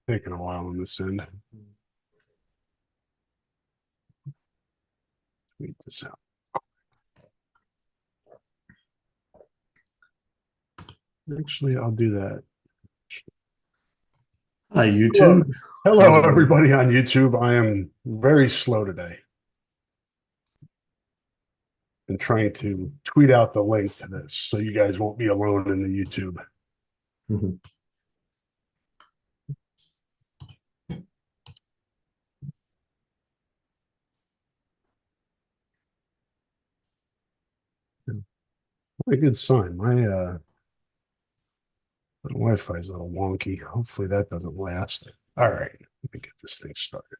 Taking a while on this end. Tweet this out. Actually, I'll do that. Hi, YouTube. Hello, everybody on YouTube. I am very slow today. I'm trying to tweet out the link to this so you guys won't be alone in the YouTube. Mm-hmm. A good sign. My Wi-Fi is a little wonky. Hopefully that doesn't last. All right, let me get this thing started.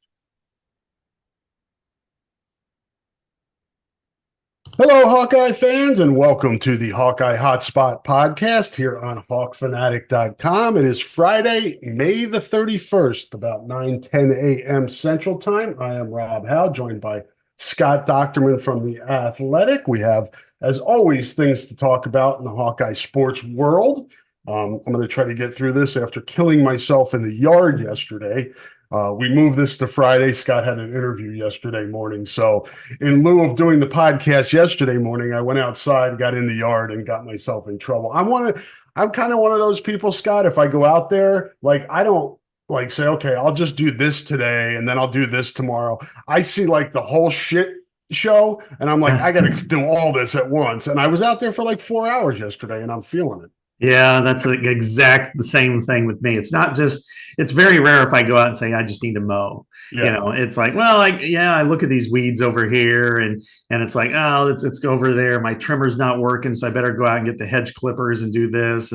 Hello, Hawkeye fans, and welcome to the Hawkeye Hotspot Podcast here on HawkFanatic.com. It is Friday, May the 31st, about 9:10 a.m. Central Time. I am Rob Howe, joined by Scott Docterman from The Athletic. We have, as always, things to talk about in the Hawkeye sports world. I'm going to try to get through this after killing myself in the yard yesterday. We moved this to Friday. Scott had an interview yesterday morning. So in lieu of doing the podcast yesterday morning, I went outside, got in the yard, and got myself in trouble. I'm kind of one of those people, Scott, if I go out there, like I don't like say, okay, I'll just do this today and then I'll do this tomorrow. I see like the whole shit show and I'm like, I got to do all this at once. And I was out there for like 4 hours yesterday and I'm feeling it. Yeah, that's the same thing with me. It's very rare if I go out and say, I just need to mow. Yeah. It's like, well, I look at these weeds over here and it's like, oh, it's over there. My trimmer's not working. So I better go out and get the hedge clippers and do this.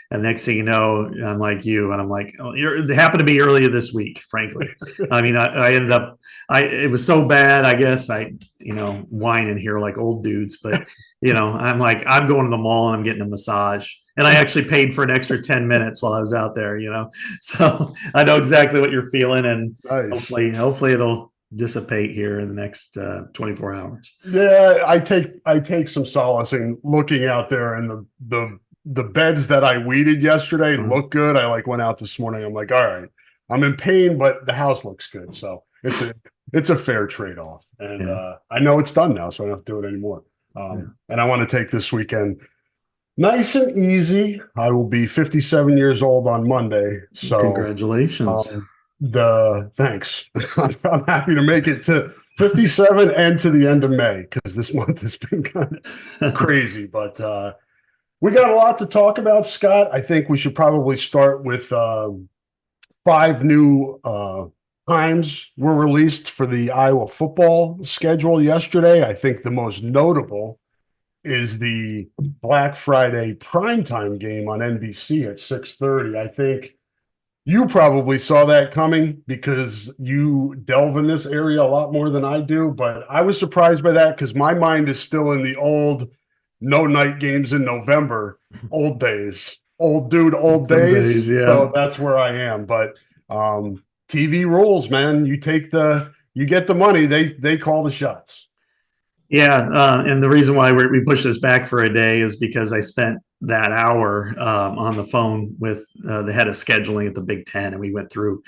And next thing you know, I'm like you, and I'm like, oh, it happened to be earlier this week, frankly. I mean, I ended up, it was so bad, I guess whining here like old dudes, but I'm like, I'm going to the mall and I'm getting a massage. And I actually paid for an extra 10 minutes while I was out there, so I know exactly what you're feeling, and nice. Hopefully it'll dissipate here in the next 24 hours. Yeah, I take some solace in looking out there, and the beds that I weeded yesterday look good. I went out this morning. I'm like, all right, I'm in pain, but the house looks good. So it's a fair trade-off. And I know it's done now, so I don't have to do it anymore. And I want to take this weekend nice and easy. I will be 57 years old on Monday. So congratulations. Thanks. I'm happy to make it to 57 and to the end of May, because this month has been kind of crazy, but we got a lot to talk about, Scott. I think we should probably start with 5 new times were released for the Iowa football schedule yesterday. I think the most notable is the Black Friday primetime game on NBC at 6:30. I think you probably saw that coming because you delve in this area a lot more than I do, but I was surprised by that because my mind is still in the old no night games in November, old days, old days. Yeah. So that's where I am. But TV rules, man. You get the money. They call the shots. Yeah, and the reason why we pushed this back for a day is because I spent that hour on the phone with the head of scheduling at the Big Ten, and we went through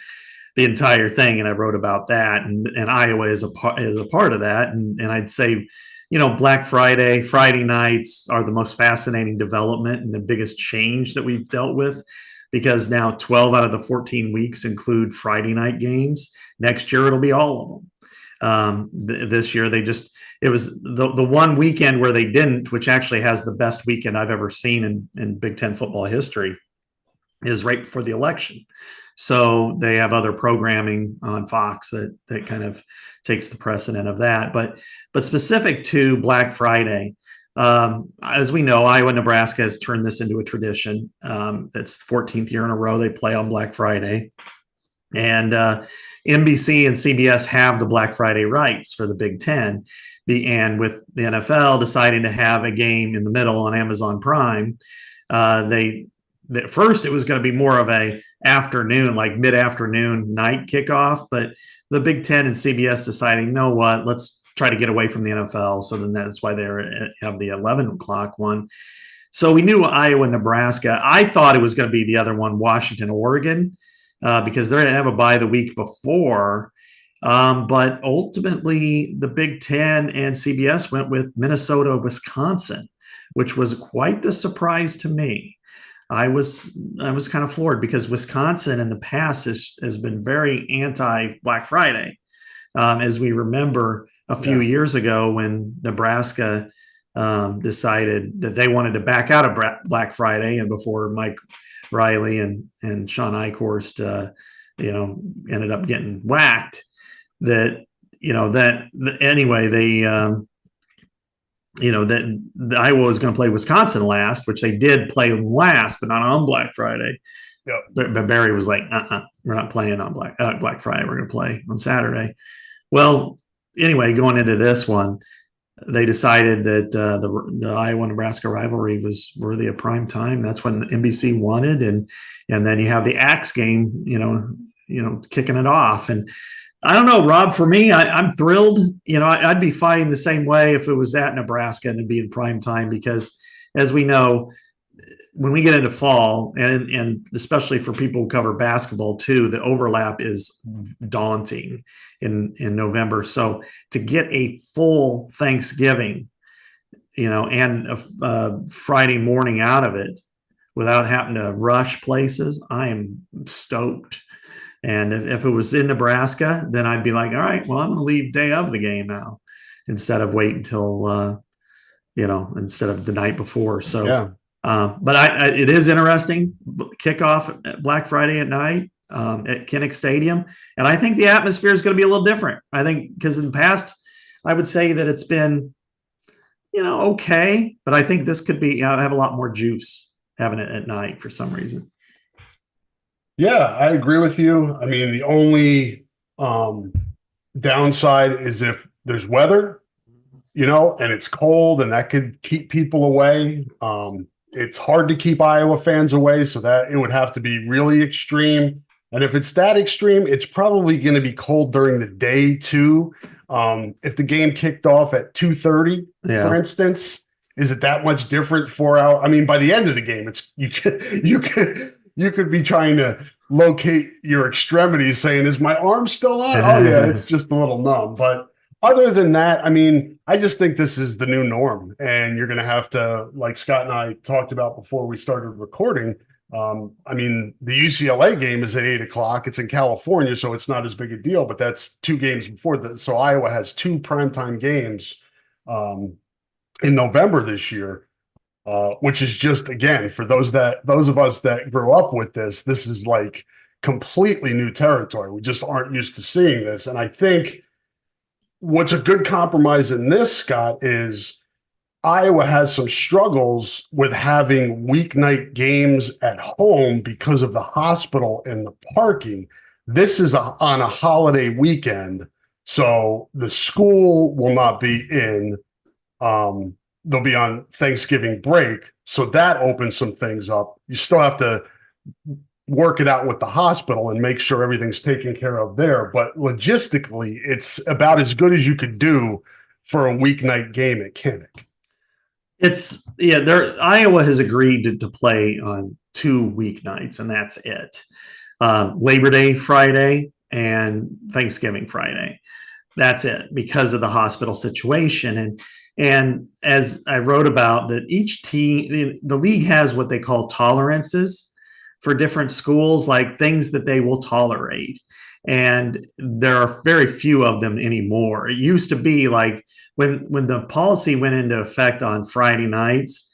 the entire thing, and I wrote about that, and Iowa is a part of that, and I'd say, Black Friday, Friday nights are the most fascinating development and the biggest change that we've dealt with, because now 12 out of the 14 weeks include Friday night games. Next year, it'll be all of them. This year, it was the one weekend where they didn't, which actually has the best weekend I've ever seen in Big Ten football history, is right before the election. So they have other programming on Fox that kind of takes the precedent of that. But specific to Black Friday, as we know, Iowa, Nebraska has turned this into a tradition. That's the 14th year in a row they play on Black Friday. And NBC and CBS have the Black Friday rights for the Big Ten. And with the NFL deciding to have a game in the middle on Amazon Prime, at first it was going to be more of a afternoon, like mid-afternoon night kickoff, but the Big Ten and CBS deciding, you know what, let's try to get away from the NFL. So then that's why they have the 11 o'clock one. So we knew Iowa, Nebraska. I thought it was going to be the other one, Washington, Oregon. because they're going to have a bye the week before. But ultimately, the Big Ten and CBS went with Minnesota, Wisconsin, which was quite the surprise to me. I was kind of floored because Wisconsin in the past has been very anti Black Friday, as we remember a few years ago when Nebraska decided that they wanted to back out of Black Friday, and before Mike Riley and Sean Eichhorst, ended up getting whacked. Anyway, they that Iowa was going to play Wisconsin last, which they did play last, but not on Black Friday. Yep. But Barry was like, we're not playing on Black Friday. We're going to play on Saturday. Well, anyway, going into this one, they decided that the Iowa-Nebraska rivalry was worthy of prime time. That's when NBC wanted, and then you have the Axe game, kicking it off. And I don't know, Rob, for me, I'm thrilled. I'd be fighting the same way if it was at Nebraska and it'd be in prime time, because as we know, when we get into fall, and especially for people who cover basketball too, the overlap is daunting in November. So to get a full Thanksgiving, and a Friday morning out of it without having to rush places, I am stoked. And if it was in Nebraska, then I'd be like, all right, well, I'm going to leave day of the game now instead of wait until, instead of the night before. So, yeah. But it is interesting. Kickoff at Black Friday at night at Kinnick Stadium. And I think the atmosphere is going to be a little different. I think because in the past, I would say that it's been, okay. But I think this could be, have a lot more juice having it at night for some reason. Yeah, I agree with you. I mean, the only downside is if there's weather, and it's cold, and that could keep people away. It's hard to keep Iowa fans away, so that it would have to be really extreme. And if it's that extreme, it's probably going to be cold during the day too. If the game kicked off at 2:30, for instance, is it that much different 4 hours? I mean, by the end of the game, it's you could be trying to locate your extremities saying, is my arm still on? Oh yeah, it's just a little numb. But other than that, I mean, I just think this is the new norm, and you're going to have to, like Scott and I talked about before we started recording. I mean, the UCLA game is at 8:00. It's in California, so it's not as big a deal, but that's 2 games before that. So Iowa has 2 primetime games in November this year. Which is just, again, for those of us that grew up with this is like completely new territory. We just aren't used to seeing this. And I think what's a good compromise in this, Scott, is Iowa has some struggles with having weeknight games at home because of the hospital and the parking. This is on a holiday weekend, so the school will not be in. They'll be on Thanksgiving break. So that opens some things up. You still have to work it out with the hospital and make sure everything's taken care of there. But logistically, it's about as good as you could do for a weeknight game at Kinnick. Iowa has agreed to play on 2 weeknights, and that's it. Labor Day Friday and Thanksgiving Friday. That's it, because of the hospital situation. And as I wrote about, that each team, the league has what they call tolerances for different schools, like things that they will tolerate. And there are very few of them anymore. It used to be like when the policy went into effect on Friday nights,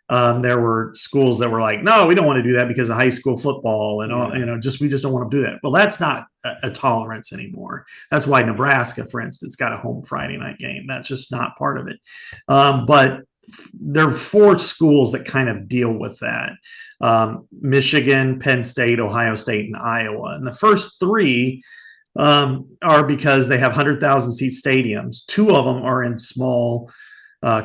there were schools that were like, no, we don't want to do that because of high school football and all, we just don't want to do that. Well, that's not a tolerance anymore. That's why Nebraska, for instance, got a home Friday night game. That's just not part of it. But there are 4 schools that kind of deal with that. Michigan, Penn State, Ohio State, and Iowa. And the first 3 are because they have 100,000 seat stadiums. 2 of them are in small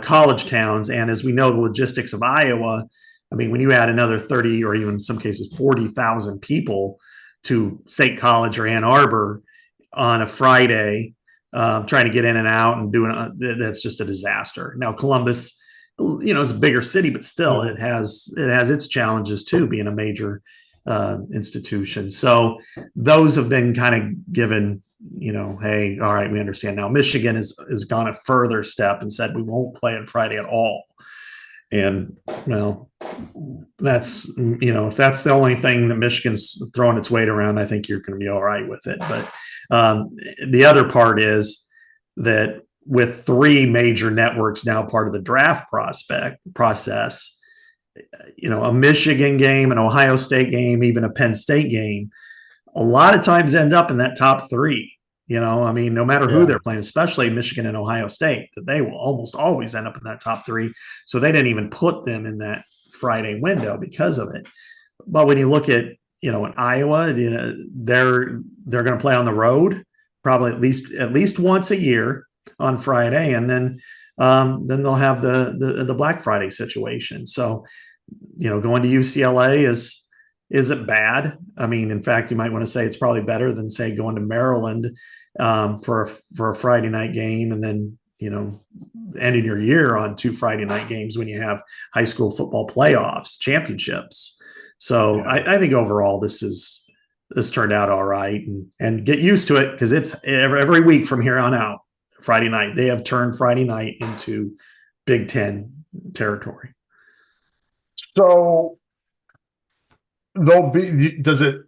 college towns. And as we know, the logistics of Iowa, I mean, when you add another 30 or even in some cases 40,000 people to State College or Ann Arbor on a Friday, trying to get in and out and that's just a disaster. Now, Columbus, it's a bigger city, but still it has its challenges too, being a major institutions. So those have been kind of given, hey, all right, we understand now. Michigan has gone a further step and said we won't play on Friday at all. And well, that's, if that's the only thing that Michigan's throwing its weight around, I think you're going to be all right with it. But the other part is that with 3 major networks now part of the draft process, a Michigan game, an Ohio State game, even a Penn State game, a lot of times end up in that top 3. No matter who they're playing, especially Michigan and Ohio State, that they will almost always end up in that top 3. So they didn't even put them in that Friday window because of it. But when you look at, in Iowa, they're going to play on the road probably at least once a year on Friday, and then they'll have the Black Friday situation. So, going to UCLA isn't bad. I mean, in fact, you might want to say it's probably better than, say, going to Maryland for a Friday night game, and then ending your year on 2 Friday night games when you have high school football playoffs, championships. So I think overall this turned out all right, and get used to it, because it's every week from here on out. Friday night, they have turned Friday night into Big Ten territory. So does it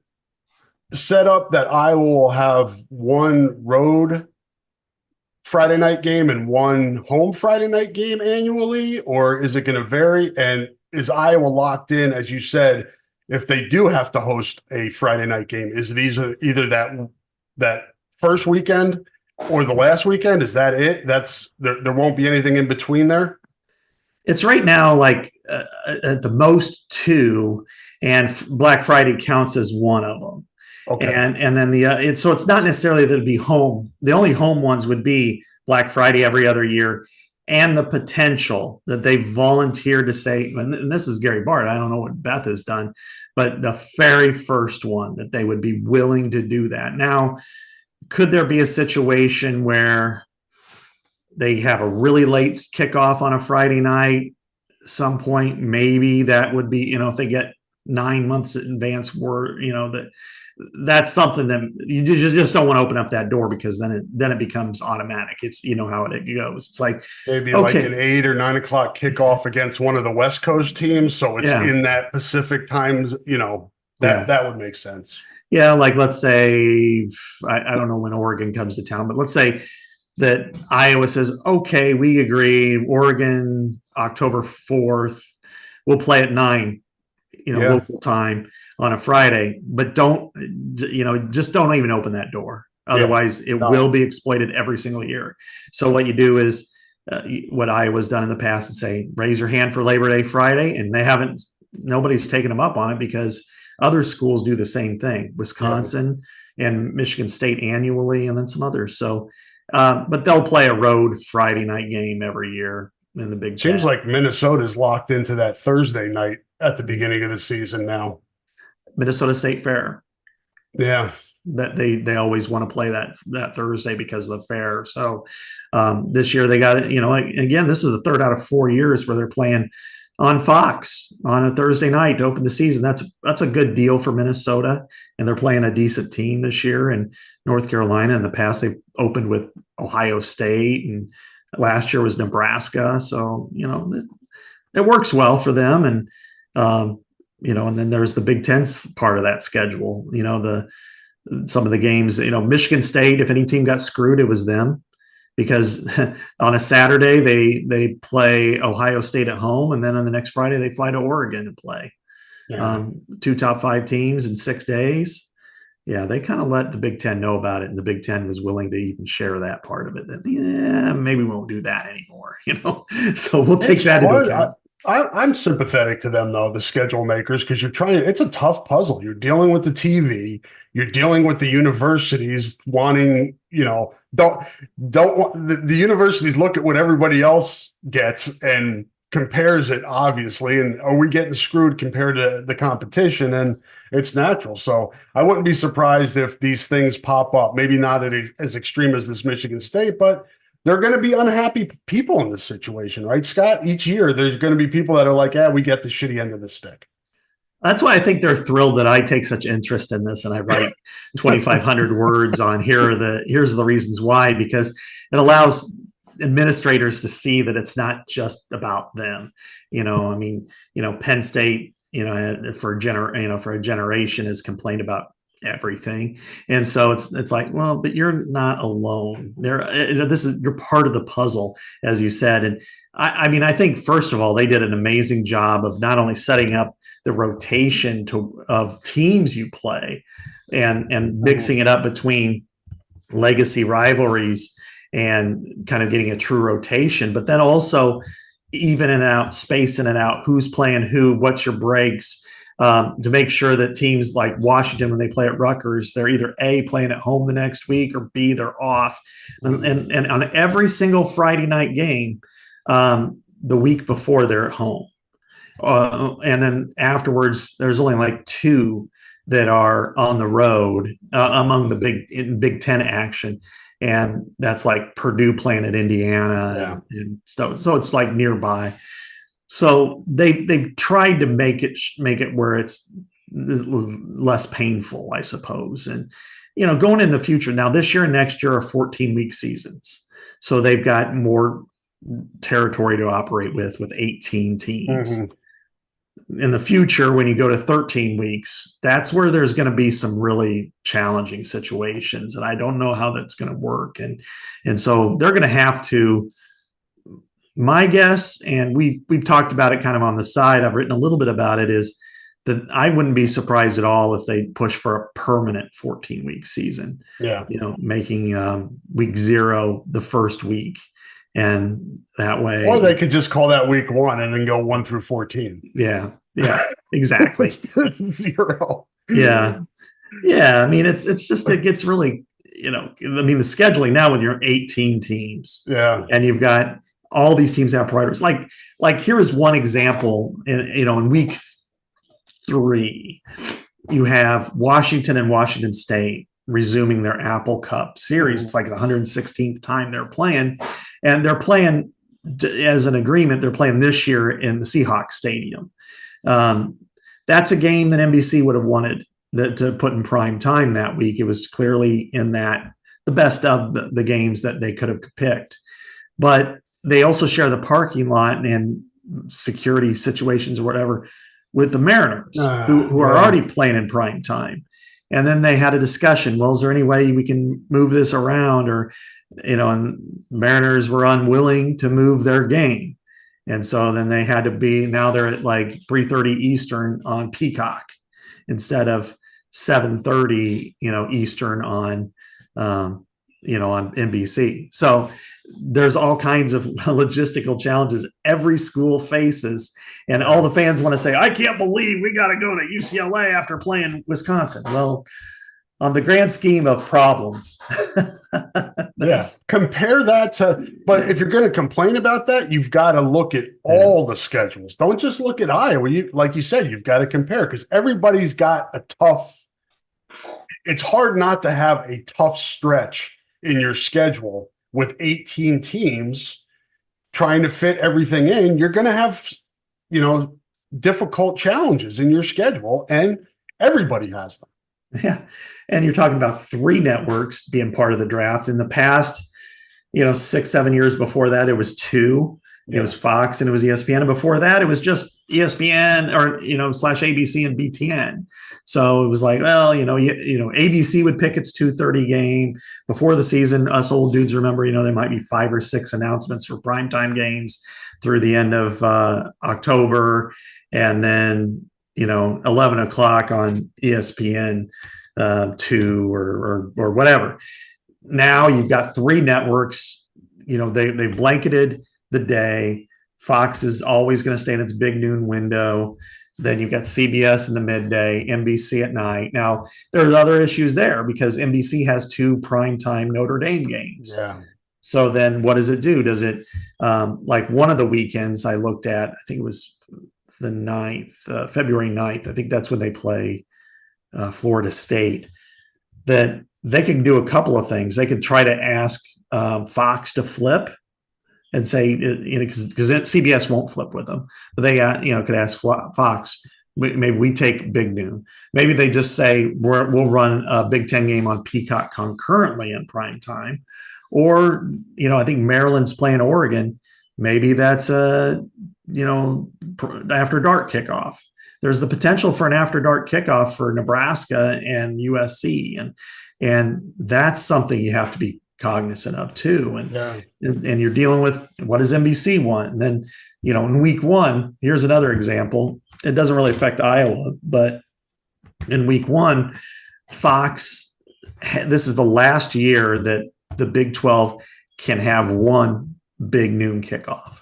set up that Iowa will have one road Friday night game and one home Friday night game annually, or is it going to vary? And is Iowa locked in, as you said, if they do have to host a Friday night game? Is it either that first weekend or the last weekend? Is that it? There won't be anything in between there? It's right now like at the most 2, and Black Friday counts as one of them. Okay. And then so it's not necessarily that it'd be home. The only home ones would be Black Friday every other year, and the potential that they volunteered to say, and this is Gary Bart, I don't know what Beth has done, but the very first one that they would be willing to do that. Now, could there be a situation where they have a really late kickoff on a Friday night? Some point, maybe that would be, if they get 9 months in advance, that's something that you just don't want to open up that door, because then it becomes automatic. It's, how it goes. It's like maybe like an 8 or 9 o'clock kickoff against one of the West Coast teams. So it's in that Pacific times, that would make sense. Yeah. Like, let's say, I don't know when Oregon comes to town, but let's say that Iowa says, okay, we agree. Oregon, October 4th, we'll play at 9, local time on a Friday, but just don't even open that door. Otherwise it will be exploited every single year. So what you do is what Iowa's done in the past, and say, raise your hand for Labor Day Friday. And nobody's taken them up on it, because other schools do the same thing. Wisconsin and Michigan State annually, and then some others. So, but they'll play a road Friday night game every year in the Big Ten. Seems like Minnesota's locked into that Thursday night at the beginning of the season now. Minnesota State Fair. Yeah. That they always want to play that Thursday because of the fair. So this year they got it, again, this is the 3rd out of 4 years where they're playing on Fox on a Thursday night to open the season. That's a good deal for Minnesota, and they're playing a decent team this year. And North Carolina, in the past, they've opened with Ohio State, and last year was Nebraska. So, it works well for them. And, and then there's the Big Ten part of that schedule, some of the games, Michigan State, if any team got screwed, it was them, because on a Saturday they play Ohio State at home, and then on the next Friday they fly to Oregon and play 2 top 5 teams in 6 days. Yeah, they kind of let the Big Ten know about it, and the Big Ten was willing to even share that part of it. That maybe we won't do that anymore. So we'll take that into account. I'm sympathetic to them, though, the schedule makers, because it's a tough puzzle. You're dealing with the TV, you're dealing with the universities wanting, the universities look at what everybody else gets and compares it, obviously. And are we getting screwed compared to the competition? And it's natural. So I wouldn't be surprised if these things pop up, maybe not as extreme as this Michigan State, but there are going to be unhappy people in this situation, right, Scott? Each year, there's going to be people that are like, we get the shitty end of the stick. That's why I think they're thrilled that I take such interest in this and I write 2,500 words on here's the reasons why, because it allows administrators to see that it's not just about them. I mean, Penn State, for a generation has complained about everything, and so it's like, well, but you're not alone. You're part of the puzzle, as you said. And I mean, I think first of all, they did an amazing job of not only setting up the rotation of teams you play, and mixing it up between legacy rivalries and kind of getting a true rotation, but then also even and out, spacing it out, who's playing who, what's your breaks, to make sure that teams like Washington, when they play at Rutgers, they're either A, playing at home the next week, or B, they're off. And on every single Friday night game, the week before, they're at home. And then afterwards, there's only like 2 that are on the road among the Big Ten action. And that's like Purdue playing at Indiana and stuff. So it's like nearby. So they've tried to make it where it's less painful, I suppose. And, going in the future now, this year and next year are 14-week seasons. So they've got more territory to operate with 18 teams. Mm-hmm. In the future, when you go to 13 weeks, that's where there's going to be some really challenging situations. And I don't know how that's going to work. And so they're going to have to, my guess, and we've talked about it kind of on the side, I've written a little bit about it, is that I wouldn't be surprised at all if they push for a permanent 14-week season. Yeah. Making week 0 the first week. And that way, or they could just call that week 1 and then go 1 through 14. Yeah, exactly. 0. Yeah. I mean, it gets really, I mean, the scheduling now when you're 18 teams, and you've got all these teams have providers. Like here is one example. In week 3, you have Washington and Washington State resuming their Apple Cup series. It's like the 116th time they're playing, and they're playing as an agreement. They're playing this year in the Seahawks Stadium. That's a game that NBC would have wanted to put in prime time that week. It was clearly in the best of the games that they could have picked, but they also share the parking lot and security situations or whatever with the Mariners, who are already playing in prime time. And then they had a discussion. Well, is there any way we can move this around? Or, and Mariners were unwilling to move their game. And so then they had to now they're at like 3:30 Eastern on Peacock instead of 7:30, Eastern on NBC. So there's all kinds of logistical challenges every school faces, and all the fans want to say, I can't believe we got to go to UCLA after playing Wisconsin. Well, on the grand scheme of problems. Compare that to, but if you're going to complain about that, you've got to look at all the schedules. Don't just look at Iowa. Like you said, you've got to compare, because everybody's got it's hard not to have a tough stretch in your schedule with 18 teams trying to fit everything in. You're going to have, difficult challenges in your schedule, and everybody has them. Yeah. And you're talking about 3 networks being part of the draft. In the past, 6-7 years before that, it was 2. It was Fox and it was ESPN. And before that, it was just ESPN or, / ABC and BTN. So it was like, well, ABC would pick its 2:30 game before the season. Us old dudes remember, there might be 5 or 6 announcements for primetime games through the end of October. And then, 11 o'clock on ESPN 2 or whatever. Now you've got 3 networks. They blanketed the day. Fox is always going to stay in its big noon window. Then you've got CBS in the midday, NBC at night. Now, there's other issues there because NBC has 2 primetime Notre Dame games. Yeah. So then what does it do? Does it, like one of the weekends I looked at, I think it was the 9th, February 9th. I think that's when they play Florida State. That they can do a couple of things. They could try to ask Fox to flip and say, because CBS won't flip with them, but they, could ask Fox, maybe we take Big Noon. Maybe they just say we'll run a Big Ten game on Peacock concurrently in prime time. Or, I think Maryland's playing Oregon. Maybe that's a, after dark kickoff. There's the potential for an after dark kickoff for Nebraska and USC. And that's something you have to be cognizant of too. And you're dealing with, what does NBC want? And then, in week one, here's another example. It doesn't really affect Iowa, but in week one, Fox, this is the last year that the Big 12 can have one big noon kickoff.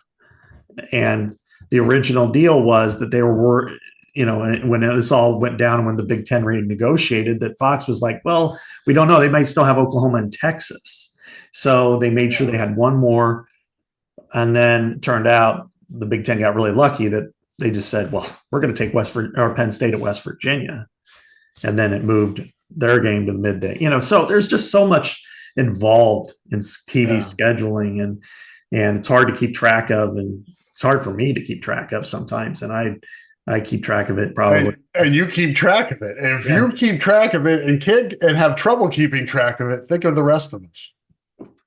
And the original deal was that they were, when this all went down, when the Big Ten renegotiated, that Fox was like, well, we don't know. They might still have Oklahoma and Texas. So they made sure they had one more. And then it turned out the Big Ten got really lucky that they just said, well, we're going to take Penn State at West Virginia. And then it moved their game to the midday. So there's just so much involved in TV scheduling, and it's hard to keep track of, and it's hard for me to keep track of sometimes. And I keep track of it probably. And you keep track of it. And if you keep track of it and have trouble keeping track of it, think of the rest of us.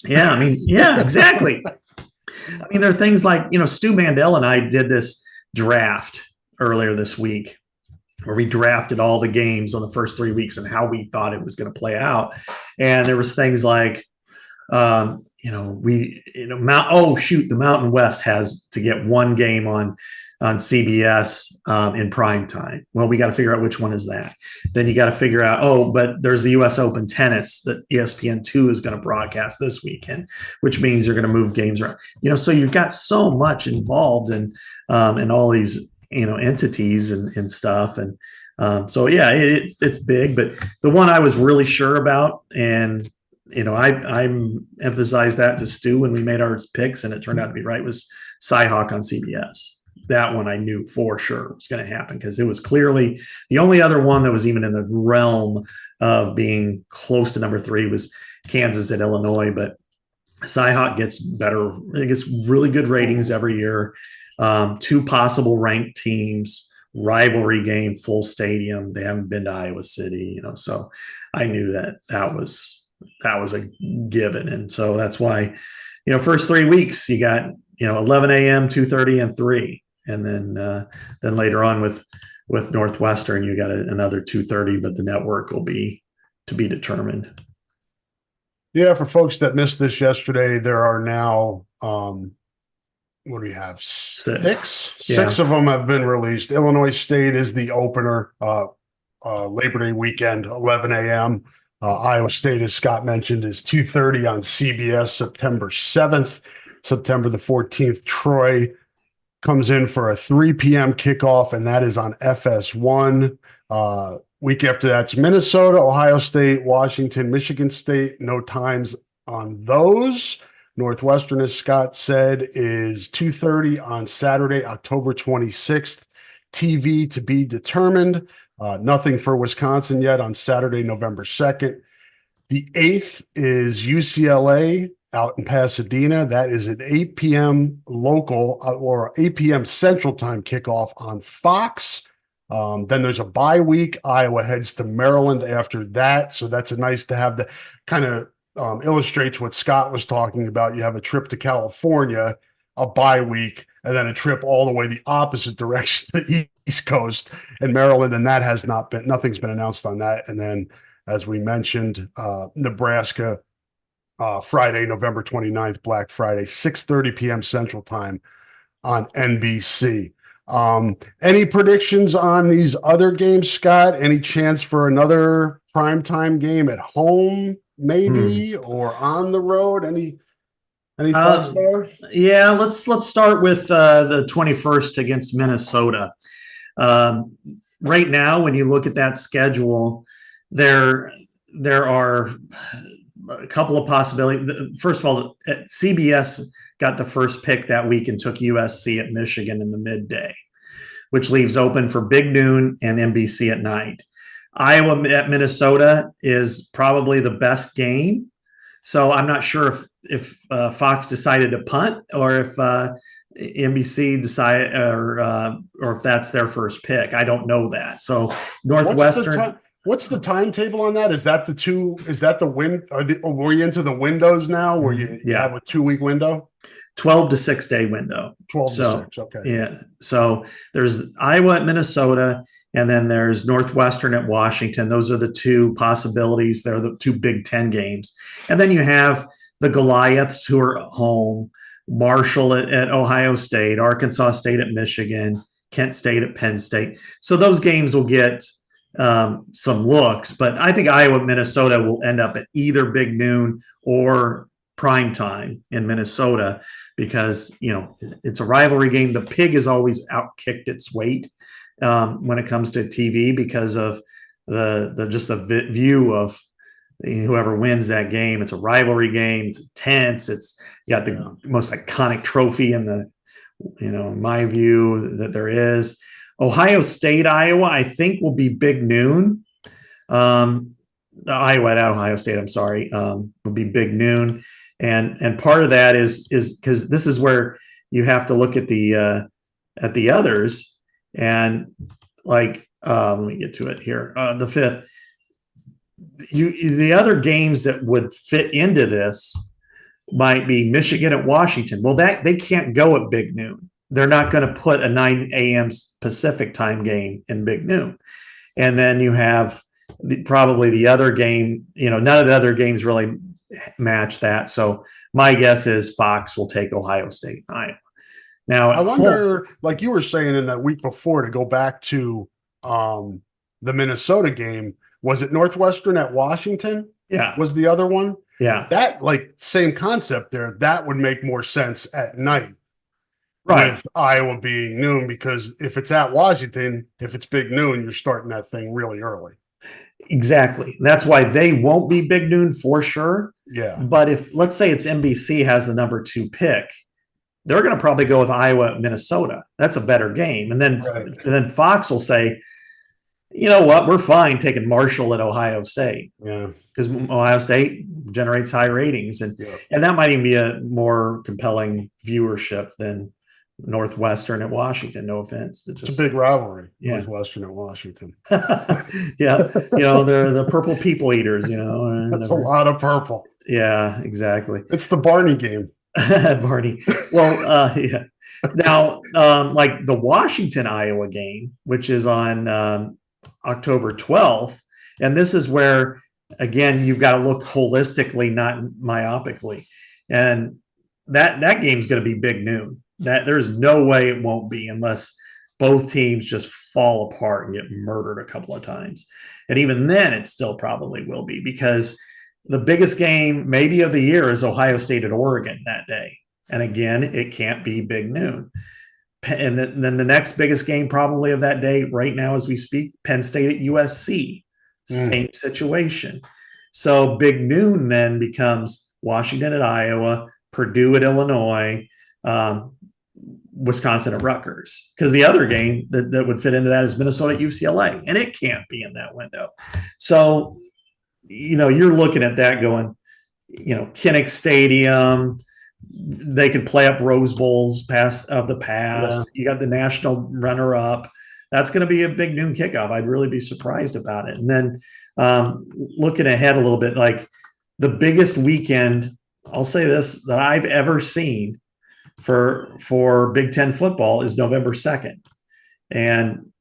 Yeah, exactly. There are things like, Stu Mandel and I did this draft earlier this week where we drafted all the games on the first 3 weeks and how we thought it was going to play out. And there was things like, the Mountain West has to get one game on CBS in prime time. Well, we got to figure out which one is that. Then you got to figure out, but there's the US Open tennis that ESPN2 is going to broadcast this weekend, which means you're going to move games around. So you've got so much involved in all these, entities and stuff. And it's big. But the one I was really sure about, and I emphasized that to Stu when we made our picks, and it turned out to be right, was Cyhawk on CBS. That one I knew for sure was going to happen, because it was clearly the only other one that was even in the realm of being close to number 3 was Kansas at Illinois. But Cyhawk gets better. It gets really good ratings every year. 2 possible ranked teams, rivalry game, full stadium. They haven't been to Iowa City, so I knew that was a given. And so that's why, first 3 weeks you got, 11 a.m., 2:30 and 3. And then later on with Northwestern, you got another 2:30, but the network will be to be determined. Yeah. For folks that missed this yesterday, there are now, what do we have? Six of them have been released. Illinois State is the opener, Labor Day weekend, 11 a.m. Iowa State, as Scott mentioned, is 2:30 on CBS, September 7th. September the 14th, Troy comes in for a 3 p.m. kickoff, and that is on FS1. Week after that's Minnesota, Ohio State, Washington, Michigan State. No times on those. Northwestern, as Scott said, is 2:30 on Saturday, October 26th. TV to be determined. Nothing for Wisconsin yet on Saturday, November 2nd. The 8th is UCLA out in Pasadena. That is an 8 p.m. local or 8 p.m. Central Time kickoff on Fox. Then there's a bye week. Iowa heads to Maryland after that. So that's nice to have. The kind of illustrates what Scott was talking about. You have a trip to California, a bye week, and then a trip all the way the opposite direction to the East Coast and Maryland. And that has nothing's been announced on that. And then, as we mentioned, Nebraska, Friday, November 29th, Black Friday, 6:30 p.m. Central Time on NBC. Any predictions on these other games, Scott? Any chance for another primetime game at home, maybe, or on the road? Any thoughts there? Yeah, let's start with the 21st against Minnesota. Right now, when you look at that schedule, there are a couple of possibilities. First of all, CBS got the first pick that week and took USC at Michigan in the midday, which leaves open for Big Noon and NBC at night. Iowa at Minnesota is probably the best game. So I'm not sure if Fox decided to punt or if NBC decide or if that's their first pick. I don't know that. So Northwestern. What's the timetable on that? Is that the two? Is that the win? Are we into the windows now, where you have a 2-week window? 12 to 6 day window. 12 to 6. Okay. Yeah. So there's Iowa at Minnesota, and then there's Northwestern at Washington. Those are the two possibilities. They're the two Big Ten games. And then you have the Goliaths who are home, Marshall at Ohio State, Arkansas State at Michigan, Kent State at Penn State. So those games will get some looks, but I think Iowa, Minnesota will end up at either big noon or prime time in Minnesota, because it's a rivalry game. The pig has always outkicked its weight when it comes to TV because of the view of whoever wins that game. It's a rivalry game. It's intense. You got the most iconic trophy in my view that there is. Ohio State, Iowa, I think will be big noon. Iowa at Ohio State, I'm sorry, will be big noon. And part of that is because this is where you have to look at the others, and let me get to it here. The fifth, the other games that would fit into this might be Michigan at Washington. Well, that they can't go at big noon. They're not going to put a 9 a.m. Pacific time game in big noon. And then you have probably the other game, none of the other games really match that. So my guess is Fox will take Ohio State and Iowa. Now, I wonder, like you were saying in that week before, to go back to the Minnesota game, was it Northwestern at Washington? Yeah. Was the other one? Yeah. That, same concept there. That would make more sense at night. Right. With Iowa being noon, because if it's at Washington, if it's big noon, you're starting that thing really early. Exactly. That's why they won't be big noon for sure. Yeah. But if, let's say it's NBC has the number 2 pick, they're going to probably go with Iowa, Minnesota. That's a better game. And then Fox will say, you know what, we're fine taking Marshall at Ohio State. Yeah. Because Ohio State generates high ratings. And that might even be a more compelling viewership than Northwestern at Washington. No offense. It's a big rivalry. Yeah. Northwestern at Washington. Yeah. They're the purple people eaters, That's a lot of purple. Yeah, exactly. It's the Barney game. Barney. Well, yeah. Now, like the Washington, Iowa game, which is on October 12th. And this is where, again, you've got to look holistically, not myopically. And that game's going to be big noon. That there's no way it won't be, unless both teams just fall apart and get murdered a couple of times. And even then, it still probably will be, because the biggest game maybe of the year is Ohio State at Oregon that day. And again, it can't be big noon. And then the next biggest game probably of that day right now as we speak, Penn State at USC. Same situation. So big noon then becomes Washington at Iowa, Purdue at Illinois, Wisconsin at Rutgers. Because the other game that would fit into that is Minnesota at UCLA, and it can't be in that window. So, you're looking at that going, Kinnick Stadium, they could play up Rose Bowls past. Yeah. You got the national runner-up. That's going to be a big noon kickoff. I'd really be surprised about it. And then looking ahead a little bit, like the biggest weekend, I'll say this, that I've ever seen for Big Ten football is November 2nd. And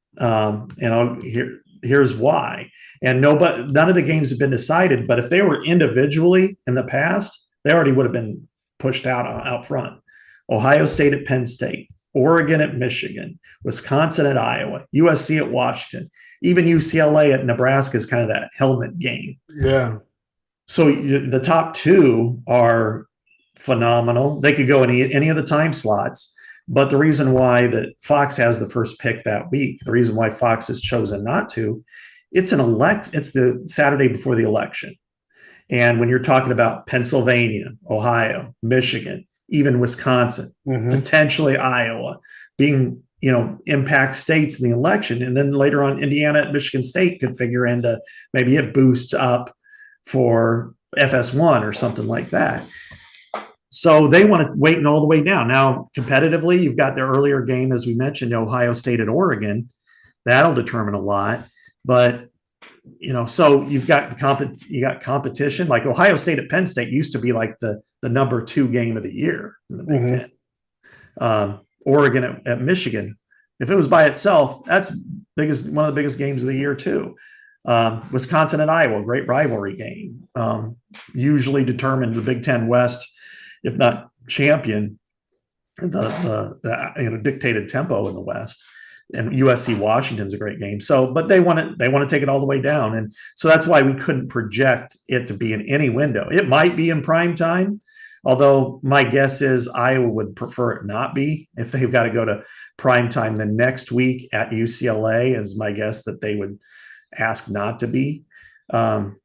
here's why. And none of the games have been decided, but if they were individually in the past, they already would have been pushed out front. Ohio State at Penn State, Oregon at Michigan, Wisconsin at Iowa, USC at Washington, even UCLA at Nebraska is kind of that helmet game. Yeah. So the top 2 are phenomenal. They could go any of the time slots. But the reason why that Fox has the first pick that week, the reason why Fox has chosen not to, it's the Saturday before the election. And when you're talking about Pennsylvania, Ohio, Michigan, even Wisconsin, potentially Iowa being, impact states in the election. And then later on, Indiana at Michigan State could figure into, maybe it boosts up for FS1 or something like that. So they want to wait all the way down. Now, competitively, you've got the earlier game, as we mentioned, Ohio State at Oregon. That'll determine a lot. But, so you've got you got competition. Like Ohio State at Penn State used to be like the number 2 game of the year in the Big Ten. Oregon at Michigan. If it was by itself, that's one of the biggest games of the year too. Wisconsin at Iowa, great rivalry game. Usually determined the Big Ten West, if not champion, the dictated tempo in the West. And USC Washington's a great game. So, but they want to take it all the way down, and so that's why we couldn't project it to be in any window. It might be in prime time, although my guess is Iowa would prefer it not be. If they've got to go to prime time the next week at UCLA, is my guess that they would ask not to be. And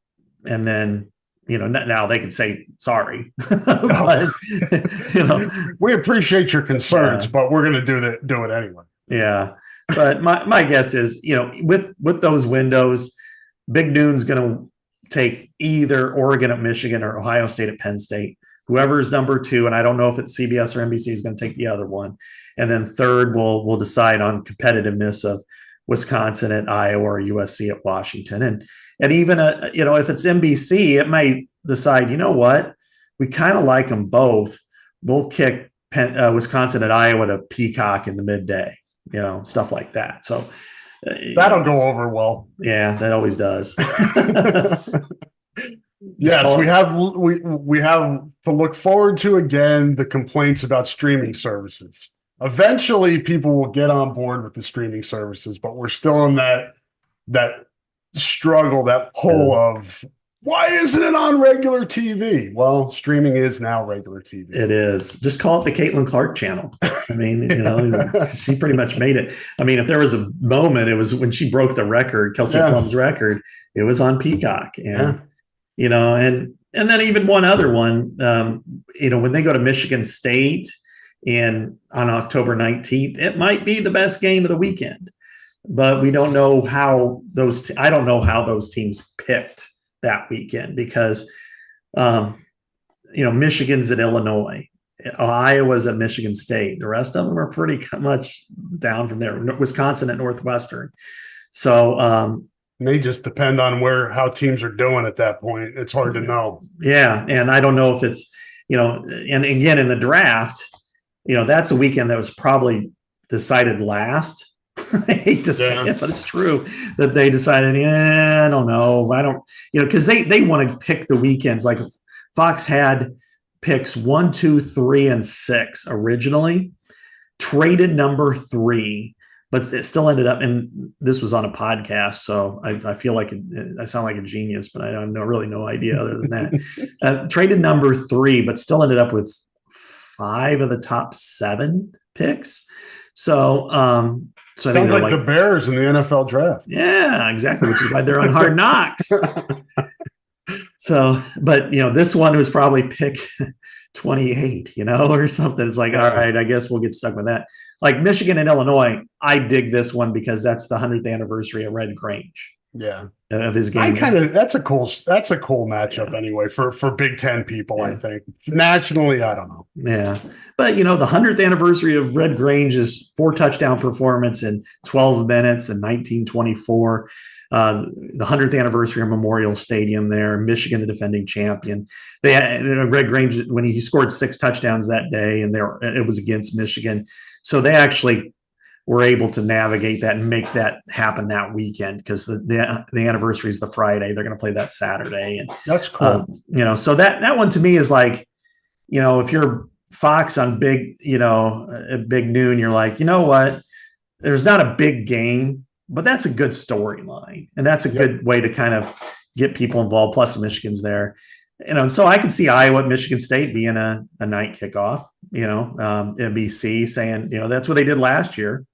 then, now they could say sorry. But, we appreciate your concerns, but we're going to do it anyway. Yeah. But my guess is, with those windows, Big Noon's going to take either Oregon at Michigan or Ohio State at Penn State. Whoever's number 2, and I don't know if it's CBS or NBC, is going to take the other one. And then third, we'll decide on competitiveness of Wisconsin at Iowa or USC at Washington. And even, if it's NBC, it might decide, we kind of like them both. We'll kick Wisconsin at Iowa to Peacock in the midday, stuff like that. So that'll go over well. Yeah, that always does. Yes, we have to look forward to, again, the complaints about streaming services. Eventually, people will get on board with the streaming services, but we're still in that struggle, that pull of, why isn't it on regular TV? Well, streaming is now regular TV. It is. Just call it the Caitlin Clark channel. I mean, she pretty much made it. I mean, if there was a moment, it was when she broke the record, Kelsey Plum's record. It was on Peacock, and and then even one other one. When they go to Michigan State on October 19th, it might be the best game of the weekend, but we don't know how I don't know how those teams picked that weekend, because Michigan's at Illinois, Iowa's at Michigan State. The rest of them are pretty much down from there. Wisconsin at Northwestern. So may just depend on how teams are doing at that point. It's hard to know. Yeah, and I don't know if it's and again in the draft, that's a weekend that was probably decided last. I hate to say it, but it's true that they decided, I don't know. I don't, because they want to pick the weekends. Like Fox had picks 1, 2, 3, and 6 originally, traded number 3, but it still ended up, and this was on a podcast, so I feel like I sound like a genius, but I have really no idea other than that. Traded number 3, but still ended up with 5 of the top 7 picks. So, I think like the Bears in the NFL draft. Yeah, exactly, which is why they're on Hard Knocks. So, but this one was probably pick 28, or something. It's like, all right, I guess we'll get stuck with that. Like Michigan and Illinois, I dig this one because that's the 100th anniversary of Red Grange. Yeah, of his game. That's a cool matchup anyway for Big Ten people. I think nationally, I don't know. Yeah, but the 100th anniversary of Red Grange's 4 touchdown performance in 12 minutes in 1924. The 100th anniversary of Memorial Stadium there, Michigan, the defending champion. Red Grange, when he scored 6 touchdowns that day, and it was against Michigan, so they actually were able to navigate that and make that happen that weekend, because the anniversary is the Friday. They're going to play that Saturday, and that's cool. So that one to me is like, if you're Fox on at Big Noon, you're like, what? There's not a big game, but that's a good storyline, and that's a good way to kind of get people involved. Plus, Michigan's there, so I could see Iowa at Michigan State being a night kickoff. NBC saying, that's what they did last year,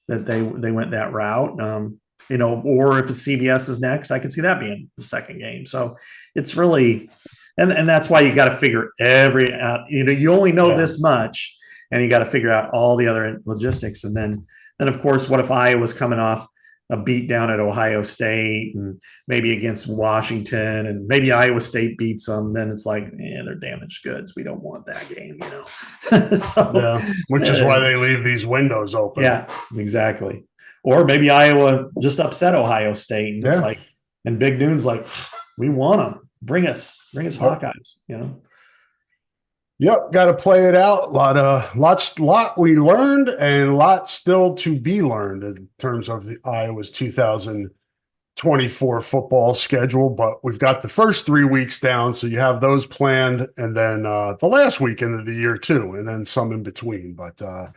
that they went that route. Or if it's CBS is next, I could see that being the second game. So it's really, and that's why you got to figure out. You only know this much, and you got to figure out all the other logistics. And then of course, what if Iowa's coming off a beat down at Ohio State and maybe against Washington, and maybe Iowa State beats them, then it's like, they're damaged goods. We don't want that game, So, yeah, which is why they leave these windows open. Yeah, exactly. Or maybe Iowa just upset Ohio State, and it's like, and Big Noon's like, we want them. Bring us Hawkeyes, Yep, got to play it out. Lot we learned, and lot still to be learned in terms of the Iowa's 2024 football schedule. But we've got the first 3 weeks down, so you have those planned, and then the last weekend of the year too, and then some in between. But the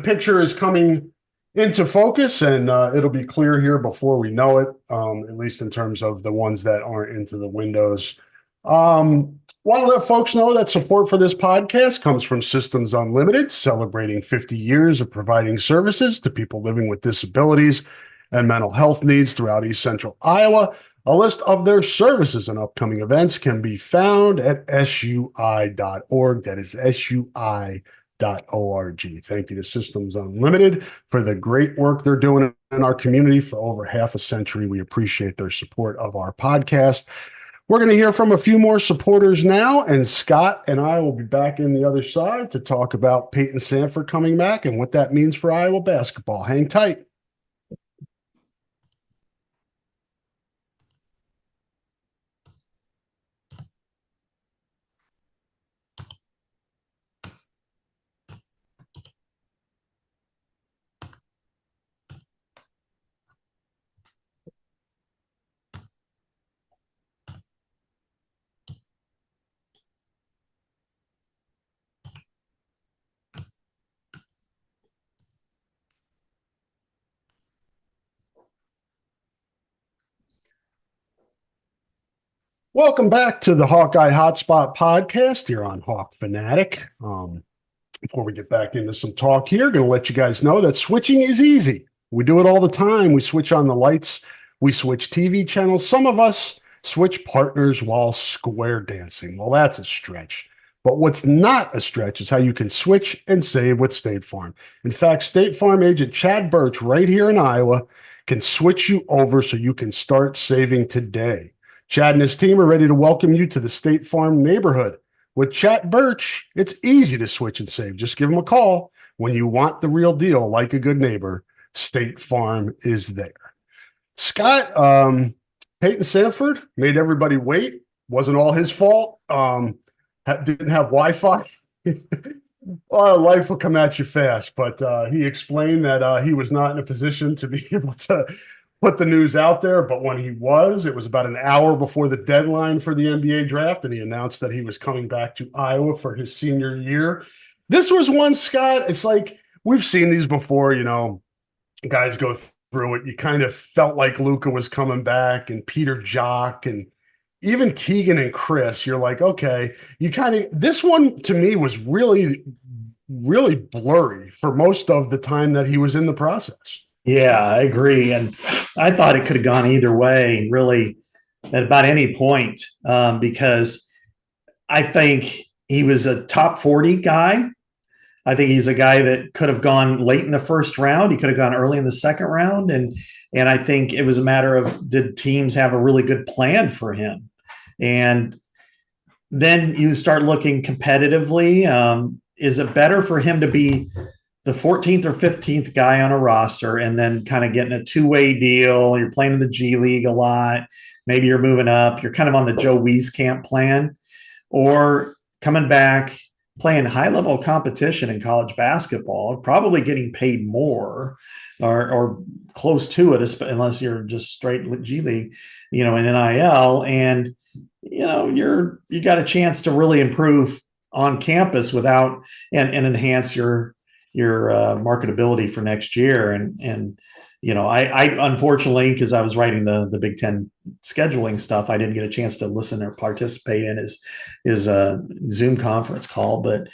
picture is coming into focus, and it'll be clear here before we know it, at least in terms of the ones that aren't into the windows. Want to let folks know that support for this podcast comes from Systems Unlimited, celebrating 50 years of providing services to people living with disabilities and mental health needs throughout East Central Iowa. A list of their services and upcoming events can be found at sui.org. That is sui.org. Thank you to Systems Unlimited for the great work they're doing in our community for over half a century. We appreciate their support of our podcast. We're going to hear from a few more supporters now, and Scott and I will be back in the other side to talk about Peyton Sandfort coming back and what that means for Iowa basketball. Hang tight. Welcome back to the Hawkeye Hotspot Podcast here on Hawk Fanatic. Before we get back into some talk here, going to let you guys know that switching is easy. We do it all the time. We switch on the lights. We switch TV channels. Some of us switch partners while square dancing. Well, that's a stretch. But what's not a stretch is how you can switch and save with State Farm. In fact, State Farm agent Chad Birch right here in Iowa can switch you over so you can start saving today. Chad and his team are ready to welcome you to the State Farm neighborhood. With Chad Birch, it's easy to switch and save. Just give him a call. When you want the real deal, like a good neighbor, State Farm is there. Scott, Peyton Sandfort made everybody wait. Wasn't all his fault. Didn't have Wi-Fi. Life will come at you fast, but he explained that he was not in a position to be able to put the news out there, but when he was, it was about an hour before the deadline for the NBA draft, and he announced that he was coming back to Iowa for his senior year. This was one, Scott, it's like we've seen these before, guys go through it. You kind of felt like Luka was coming back, and Peter Jock, and even Keegan and Chris. You're like, okay, this one to me was really, really blurry for most of the time that he was in the process. Yeah, I agree. And I thought it could have gone either way, really, at about any point, because I think he was a top 40 guy. I think he's a guy that could have gone late in the first round. He could have gone early in the second round. And I think it was a matter of, did teams have a really good plan for him? And then you start looking competitively. Is it better for him to be the 14th or 15th guy on a roster and then kind of getting a two-way deal? You're playing in the G League a lot. Maybe you're moving up. You're kind of on the Joe Wieskamp plan, or coming back, playing high-level competition in college basketball, probably getting paid more or close to it, unless you're just straight G League, in NIL. And, you got a chance to really improve on campus without and enhance your marketability for next year. And I unfortunately, because I was writing the Big Ten scheduling stuff, I didn't get a chance to listen or participate in his Zoom conference call. But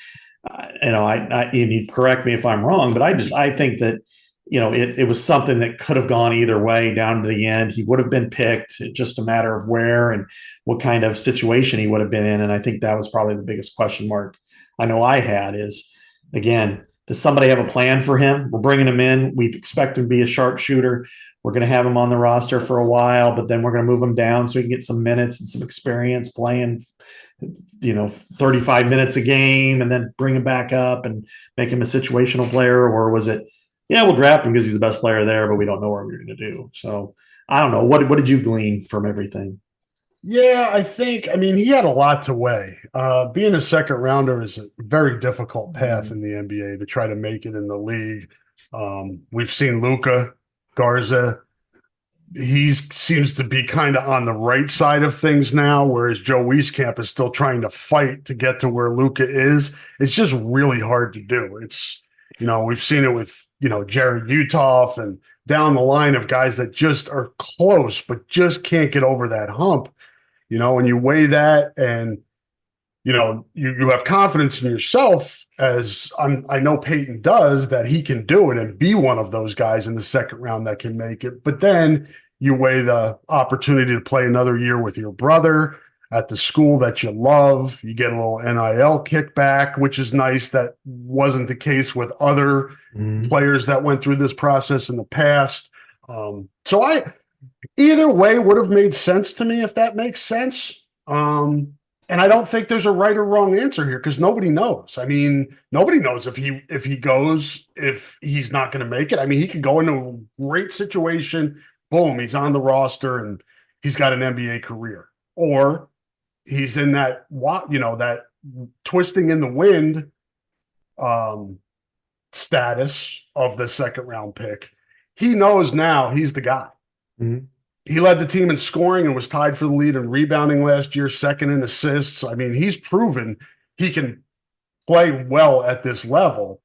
you correct me if I'm wrong, but I think that it was something that could have gone either way down to the end. He would have been picked. It's just a matter of where and what kind of situation he would have been in. And I think that was probably the biggest question mark I know I had is, again, Does somebody have a plan for him? We're bringing him in. We expect him to be a sharpshooter. We're going to have him on the roster for a while, but then we're going to move him down so he can get some minutes and some experience playing, 35 minutes a game, and then bring him back up and make him a situational player? Or was it, we'll draft him because he's the best player there, but we don't know what we're going to do. So I don't know. What did you glean from everything? Yeah, I mean, he had a lot to weigh. Being a second rounder is a very difficult path in the NBA to try to make it in the league. We've seen Luka Garza. He seems to be kind of on the right side of things now, whereas Joe Wieskamp is still trying to fight to get to where Luka is. It's just really hard to do. It's, we've seen it with, Jared Utoff and down the line of guys that just are close, but just can't get over that hump. When you weigh that and, you have confidence in yourself, as I know Peyton does, that he can do it and be one of those guys in the second round that can make it. But then you weigh the opportunity to play another year with your brother at the school that you love. You get a little NIL kickback, which is nice. That wasn't the case with other players that went through this process in the past. So either way would have made sense to me, if that makes sense. And I don't think there's a right or wrong answer here, because nobody knows. I mean, nobody knows if he goes, if he's not going to make it. I mean, he could go into a great situation, boom, he's on the roster and he's got an NBA career. Or he's in that, that twisting in the wind status of the second round pick. He knows now he's the guy. Mm-hmm. He led the team in scoring and was tied for the lead in rebounding last year, second in assists. I mean, he's proven he can play well at this level.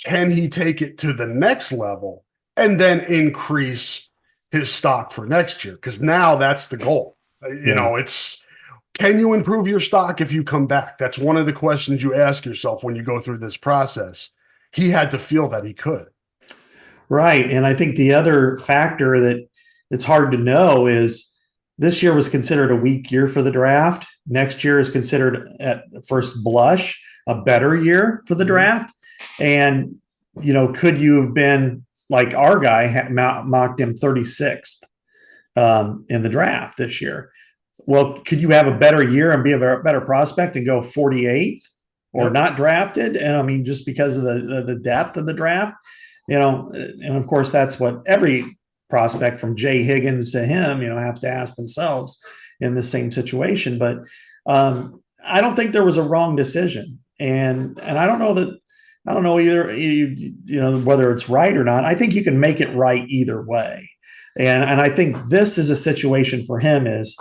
Can he take it to the next level and then increase his stock for next year? Because now that's the goal. It's, can you improve your stock if you come back? That's one of the questions you ask yourself when you go through this process. He had to feel that he could. Right. And I think the other factor that it's hard to know is this year was considered a weak year for the draft. Next year is considered, at first blush, a better year for the draft. And, could you have been like our guy mocked him 36th in the draft this year? Well, could you have a better year and be a better prospect and go 48th or not drafted? And I mean, just because of the depth of the draft, and of course, that's what every prospect from Jay Higgins to him, have to ask themselves in the same situation. But I don't think there was a wrong decision. And I don't know either, whether it's right or not. I think you can make it right either way. And I think this is a situation for him is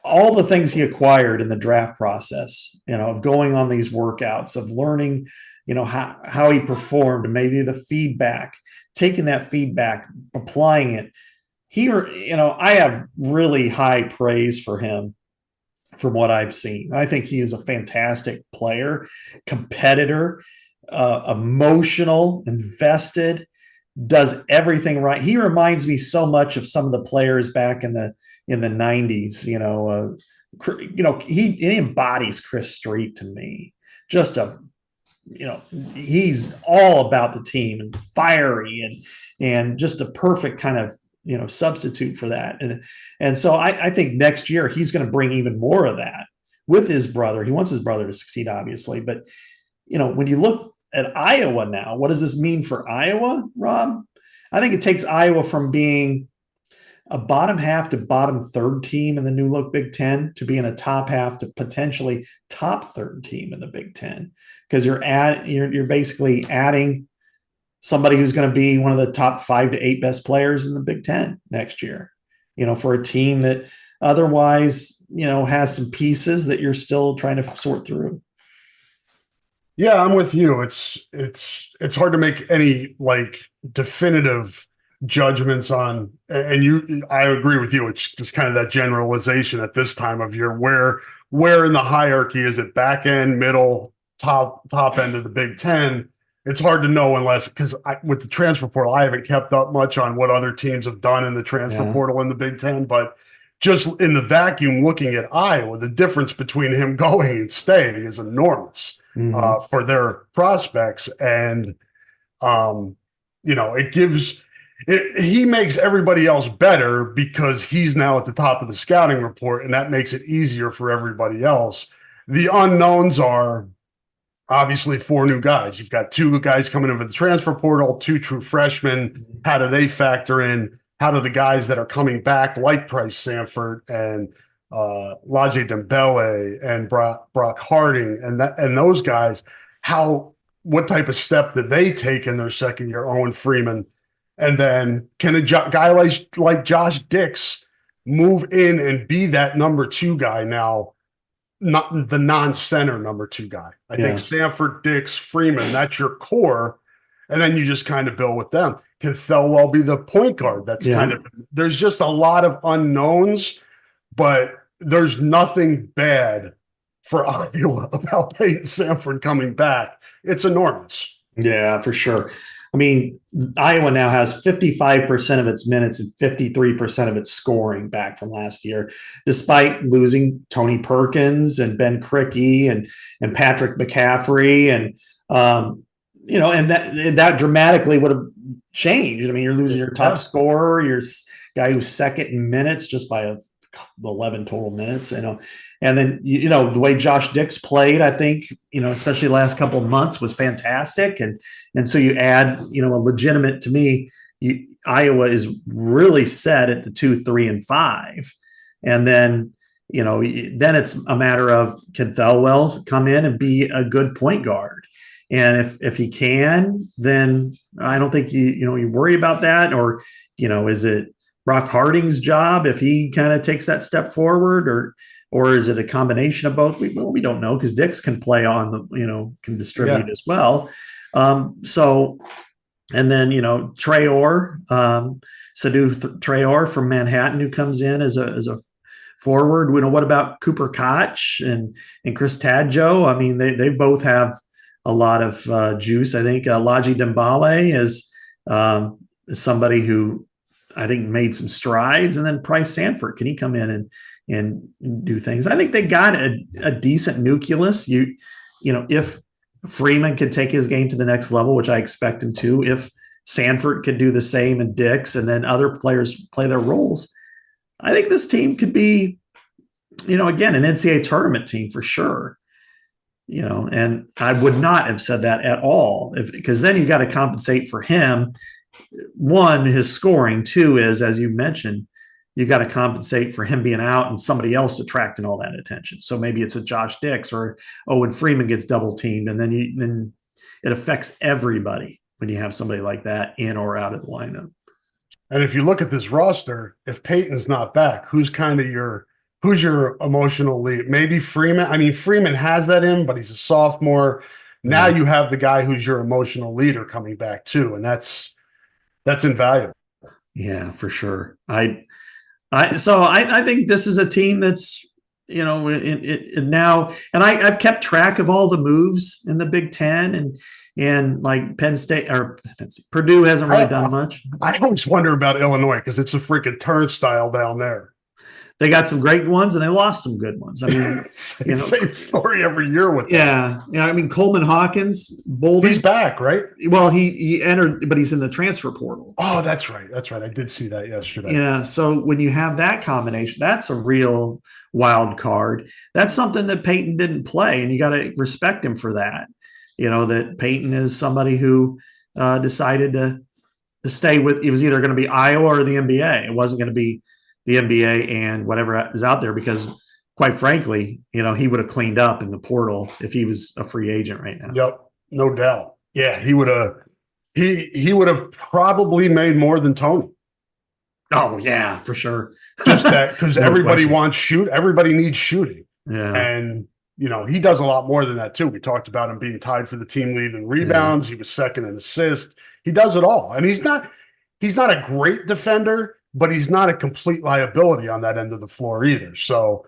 all the things he acquired in the draft process, of going on these workouts, of learning, how he performed, maybe the feedback, taking that feedback, applying it. I have really high praise for him from what I've seen. I think he is a fantastic player, competitor, emotional, invested, does everything right. He reminds me so much of some of the players back in the 90s. He embodies Chris Street to me. Just he's all about the team and fiery and just a perfect kind of substitute for that. And so I think next year he's going to bring even more of that with his brother. He wants his brother to succeed, obviously, but when you look at Iowa now, what does this mean for Iowa, Rob? I think it takes Iowa from being a bottom half to bottom third team in the new look Big Ten to being a top half to potentially top third team in the Big Ten, because you're basically adding somebody who's going to be one of the top 5 to 8 best players in the Big Ten next year, for a team that otherwise, has some pieces that you're still trying to sort through. Yeah, I'm with you. It's hard to make any definitive judgments on, and I agree with you. It's just kind of that generalization at this time of year. Where in the hierarchy is it? Back end, middle, top end of the Big Ten? It's hard to know because with the transfer portal, I haven't kept up much on what other teams have done in the transfer portal in the Big Ten. But just in the vacuum, looking at Iowa, the difference between him going and staying is enormous. Mhm. for their prospects. And, it gives he makes everybody else better because he's now at the top of the scouting report, and that makes it easier for everybody else. The unknowns are obviously four new guys. You've got two guys coming in for the transfer portal, two true freshmen. How do they factor in? How do the guys that are coming back, like Price Sanford and Laje Dembele and Brock Harding and those guys, what type of step did they take in their second year? Owen Freeman, and then can a guy like Josh Dix move in and be that number two guy now? Not the non-center number two guy. I think Sanford, Dix, Freeman, that's your core. And then you just kind of build with them. Can Thelwell be the point guard? There's just a lot of unknowns, but there's nothing bad for Iowa about Peyton Sanford coming back. It's enormous. Yeah, for sure. I mean, Iowa now has 55% of its minutes and 53% of its scoring back from last year, despite losing Tony Perkins and Ben Krikke and Patrick McCaffrey. And, and that dramatically would have changed. I mean, you're losing your top scorer, your guy who's second in minutes just by 11 total minutes, and then the way Josh Dix played, I think, especially the last couple of months was fantastic, and so you add a legitimate, to me, Iowa is really set at the 2, 3, and 5, and then then it's a matter of, can Thelwell come in and be a good point guard, and if he can, then I don't think you worry about that, or is it Brock Harding's job if he kind of takes that step forward, or is it a combination of both? We don't know, because Dix can play on the can distribute as well. So, and then Traore, Sadu Traore from Manhattan, who comes in as a forward. What about Cooper Koch and Chris Tadjo? I mean, they both have a lot of juice. I think Laji Dembele is somebody who I think made some strides, and then Price Sanford, can he come in and do things? I think they got a decent nucleus. If Freeman could take his game to the next level, which I expect him to, if Sanford could do the same, and Dix, and then other players play their roles, I think this team could be, again, an NCAA tournament team for sure. And I would not have said that at all, because then you got to compensate for him. One, his scoring. Two is, as you mentioned, you got to compensate for him being out and somebody else attracting all that attention. So maybe it's a Josh Dix, or Owen Freeman gets double teamed, and then it affects everybody when you have somebody like that in or out of the lineup. And if you look at this roster, if Peyton's not back, who's your emotional lead? Maybe Freeman. I mean, Freeman has that in, but he's a sophomore. Now you have the guy who's your emotional leader coming back too, and that's invaluable. Yeah, for sure. I think this is a team that's, now, and I've kept track of all the moves in the Big Ten, and like Penn State or Purdue hasn't really done much. I always wonder about Illinois, because it's a freaking turnstile down there. They got some great ones and they lost some good ones. I mean, same story every year with them. Yeah. I mean, Coleman Hawkins, Bolden, he's back, right? Well, he entered, but he's in the transfer portal. Oh, that's right. I did see that yesterday. Yeah. So when you have that combination, that's a real wild card. That's something that Peyton didn't play, and you got to respect him for that. That Peyton is somebody who decided to stay with. It was either going to be Iowa or the NBA. It wasn't going to be the NBA and whatever is out there, because quite frankly, he would have cleaned up in the portal if he was a free agent right now. Yep. No doubt. Yeah. He would have probably made more than Tony. Oh yeah, for sure. Just that, because everybody everybody needs shooting. Yeah. And he does a lot more than that too. We talked about him being tied for the team lead in rebounds. Yeah. He was second in assists. He does it all. And he's not a great defender, but he's not a complete liability on that end of the floor either. So,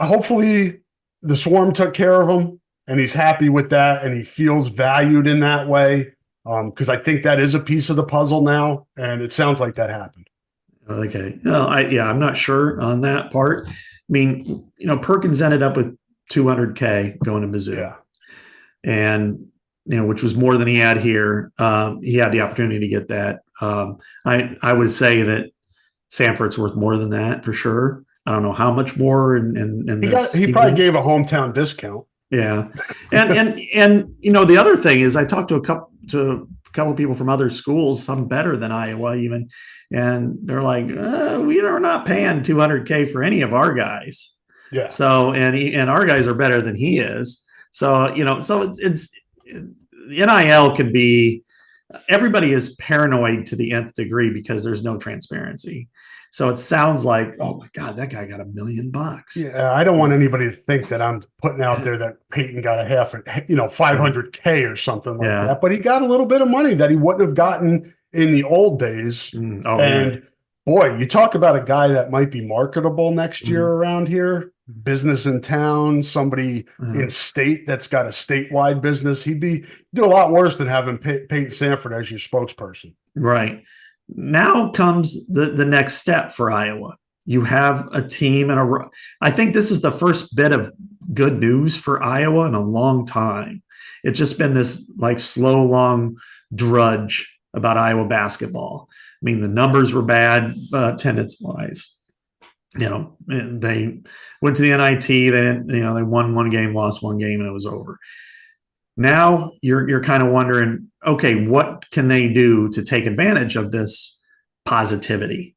hopefully the Swarm took care of him, and he's happy with that, and he feels valued in that way. Because I think that is a piece of the puzzle now, and it sounds like that happened. Okay. No, I'm not sure on that part. I mean, Perkins ended up with 200K going to Mizzou, Yeah. and which was more than he had here. He had the opportunity to get that. I would say that Sanford's worth more than that for sure. I don't know how much more, and He probably gave a hometown discount. Yeah, and the other thing is I talked to a couple of people from other schools, some better than Iowa even, and they're like, we are not paying 200K for any of our guys. Yeah. So and our guys are better than he is. So so it's NIL can be, everybody is paranoid to the nth degree because there's no transparency. So it sounds like, oh my God, that guy got $1 million. Yeah, I don't want anybody to think that I'm putting out there that Peyton got a 500K or something like that. But he got a little bit of money that he wouldn't have gotten in the old days. Boy, you talk about a guy that might be marketable next year around here. Business in town, somebody in state that's got a statewide business. He'd do a lot worse than having Peyton Sanford as your spokesperson. Right. Now comes the next step for Iowa. You have a team I think this is the first bit of good news for Iowa in a long time. It's just been this like slow, long drudge about Iowa basketball. I mean, the numbers were bad attendance wise. They went to the NIT. They won one game, lost one game, and it was over. Now you're kind of wondering, okay, what can they do to take advantage of this positivity?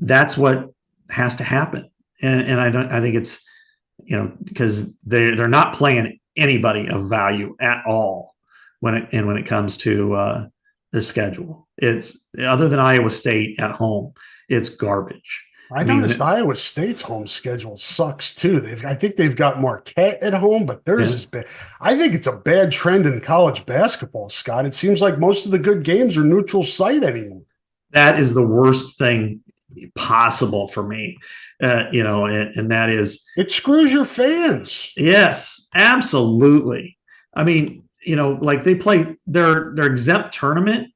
That's what has to happen, and I think it's because they're not playing anybody of value at all when it comes to their schedule. It's other than Iowa State at home, it's garbage. I noticed Iowa State's home schedule sucks too. I think they've got Marquette at home, but theirs is bad. I think it's a bad trend in college basketball, Scott. It seems like most of the good games are neutral site anymore. That is the worst thing possible for me, and that is it screws your fans. Yes, absolutely. I mean, like they play their exempt tournament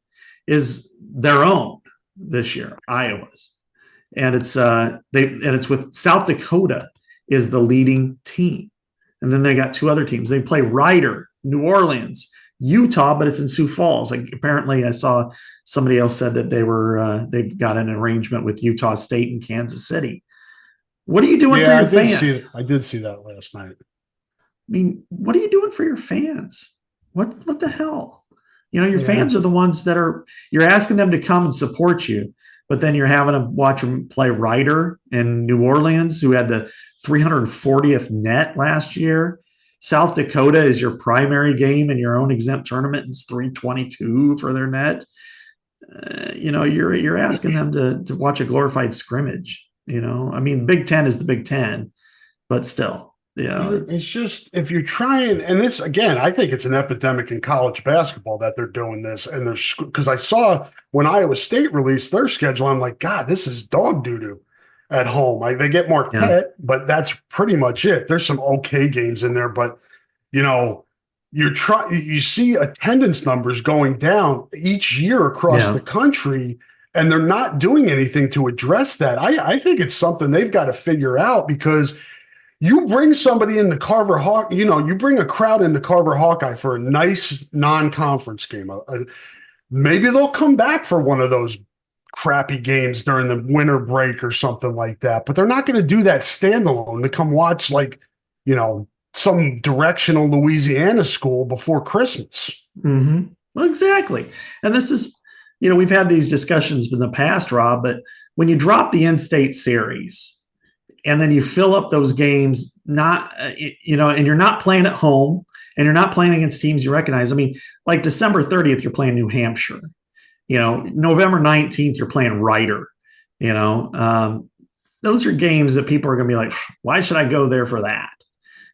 is their own this year, Iowa's. And it's with South Dakota is the leading team, and then they got two other teams. They play Ryder, New Orleans, Utah, but it's in Sioux Falls. Like apparently, I saw somebody else said that they've got an arrangement with Utah State and Kansas City. What are you doing for your fans? I did see that last night. I mean, what are you doing for your fans? What the hell? Your fans are the ones that you're asking them to come and support you. But then you're having to watch them play Ryder in New Orleans, who had the 340th net last year. South Dakota is your primary game in your own exempt tournament. It's 322 for their net. You're asking them to watch a glorified scrimmage. I mean, Big Ten is the Big Ten, but still. It's just if you're trying, and this again, I think it's an epidemic in college basketball that they're doing this, and there's because I saw when Iowa State released their schedule, I'm like, God, this is dog doo-doo at home. They get Marquette, but that's pretty much it. There's some okay games in there, but you see attendance numbers going down each year across the country, and they're not doing anything to address that. I think it's something they've got to figure out because. You bring somebody into Carver Hawk, you bring a crowd into Carver Hawkeye for a nice non-conference game. Maybe they'll come back for one of those crappy games during the winter break or something like that. But they're not going to do that standalone to come watch some directional Louisiana school before Christmas. Mm-hmm. Well, exactly. And this is, we've had these discussions in the past, Rob, but when you drop the in-state series, and then you fill up those games, and you're not playing at home and you're not playing against teams you recognize. I mean, like December 30th, you're playing New Hampshire. November 19th, you're playing Ryder. Those are games that people are going to be like, why should I go there for that?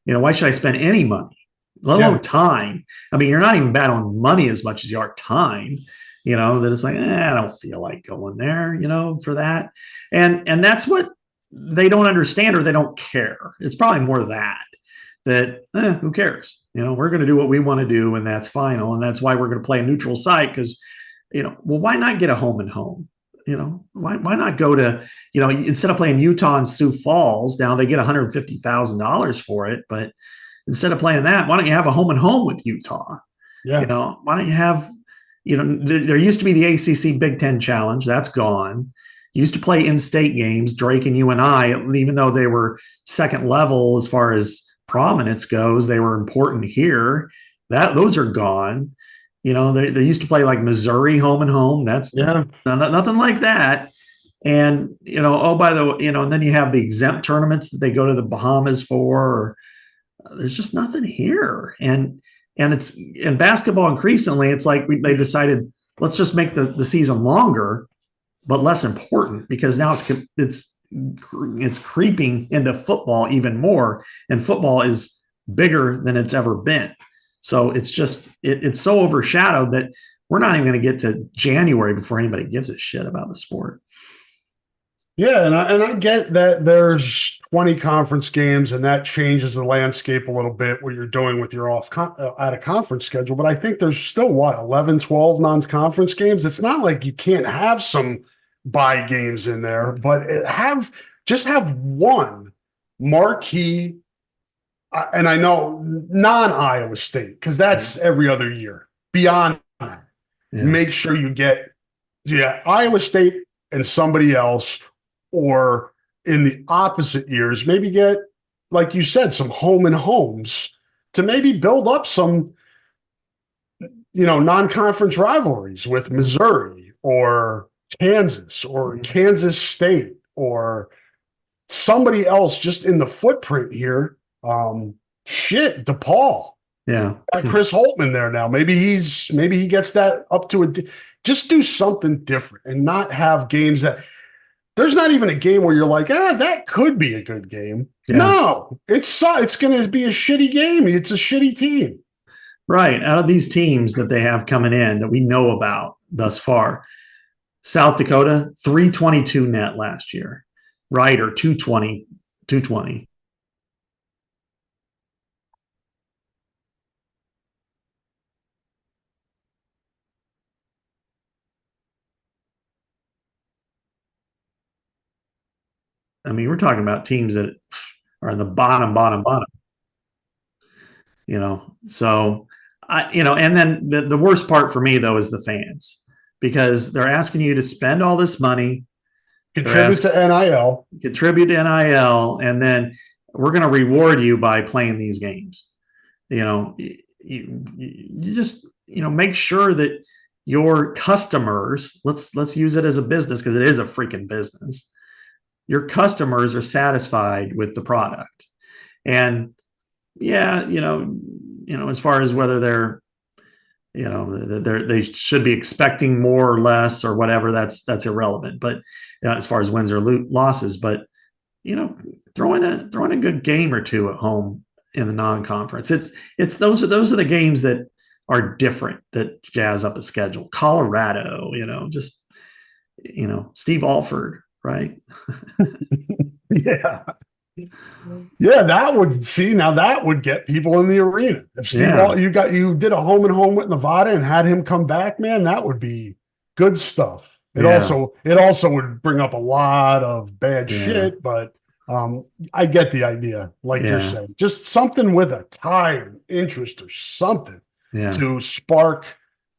Why should I spend any money, let alone time? I mean, you're not even bad on money as much as you are time. That it's like, I don't feel like going there, for that. And that's what they don't understand or they don't care. It's probably more that who cares? We're going to do what we want to do, and that's final. And that's why we're going to play a neutral site because, why not get a home and home? why not go to, instead of playing Utah and Sioux Falls, now they get $150,000 for it. But instead of playing that, why don't you have a home and home with Utah? Yeah. Why don't you have, there used to be the ACC Big Ten Challenge. That's gone. You used to play in-state games, Drake and UNI, even though they were second level as far as prominence goes, they were important here. Those are gone. They used to play like Missouri home and home. That's nothing like that. And, by the way, and then you have the exempt tournaments that they go to the Bahamas for. There's just nothing here. And it's in basketball increasingly, it's like they decided, let's just make the season longer, but less important, because now it's creeping into football even more. And football is bigger than it's ever been. So it's just, it's so overshadowed that we're not even going to get to January before anybody gives a shit about the sport. Yeah, and I get that there's 20 conference games, and that changes the landscape a little bit, what you're doing with your out of conference schedule. But I think there's still 11, 12 non-conference games. It's not like you can't have some bye games in there, but have one marquee. And I know non-Iowa State, because that's every other year. Beyond that, make sure you get Iowa State and somebody else, or in the opposite years, maybe get, like you said, some home and homes to maybe build up some, non-conference rivalries with Missouri or Kansas or Kansas State or somebody else just in the footprint here. DePaul. Yeah. Got Chris Holtman there now. Maybe he gets that up to just do something different and not have games that there's not even a game where you're like, that could be a good game. Yeah. No, it's going to be a shitty game. It's a shitty team. Right. Out of these teams that they have coming in that we know about thus far, South Dakota, 322 net last year. Ryder, 220. I mean, we're talking about teams that are in the bottom. So and then the worst part for me though is the fans, because they're asking you to spend all this money, contribute to NIL, and then we're going to reward you by playing these games. You just make sure that your customers, let's use it as a business, because it is a freaking business. Your customers are satisfied with the product. And as far as whether they're, they should be expecting more or less or whatever, that's irrelevant. But as far as wins or losses, but throw in a good game or two at home in the non-conference. Those are the games that are different, that jazz up a schedule. Colorado, Steve Alford. Right. Yeah, that would get people in the arena. If Steve, you did a home and home with Nevada and had him come back, man, that would be good stuff. It also would bring up a lot of bad shit, but I get the idea, like you're saying, just something with a tie or interest or something to spark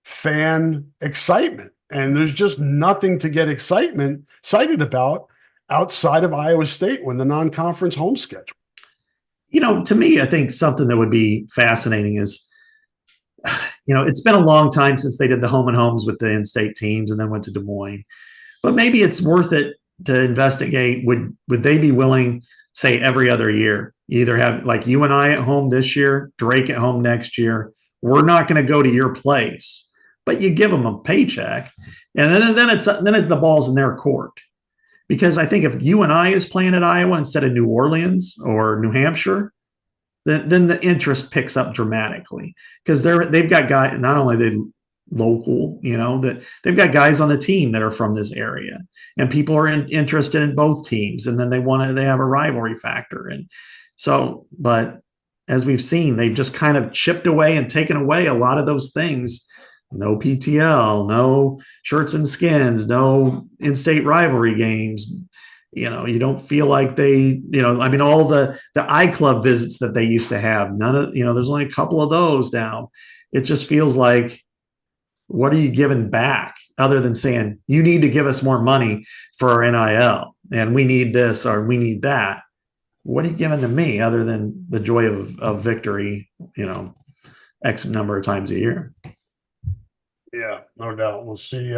fan excitement. And there's just nothing to get excited about outside of Iowa State when the non-conference home schedule. To me, I think something that would be fascinating is, it's been a long time since they did the home and homes with the in-state teams and then went to Des Moines. But maybe it's worth it to investigate. Would they be willing, say, every other year, either have like you and I at home this year, Drake at home next year? We're not going to go to your place, but you give them a paycheck, and then it's the ball's in their court. Because I think if UNI is playing at Iowa instead of New Orleans or New Hampshire, then the interest picks up dramatically, because they've got guys, not only they local, that they've got guys on the team that are from this area, and people are interested in both teams, and then they have a rivalry factor. And so, but as we've seen, they've just kind of chipped away and taken away a lot of those things no PTL, no shirts and skins, no in-state rivalry games. You don't feel like they, I mean, all the iClub visits that they used to have, none of, there's only a couple of those now. It just feels like, what are you giving back other than saying, you need to give us more money for our NIL and we need this or we need that? What are you giving to me other than the joy of victory, X number of times a year? Yeah, no doubt. We'll see.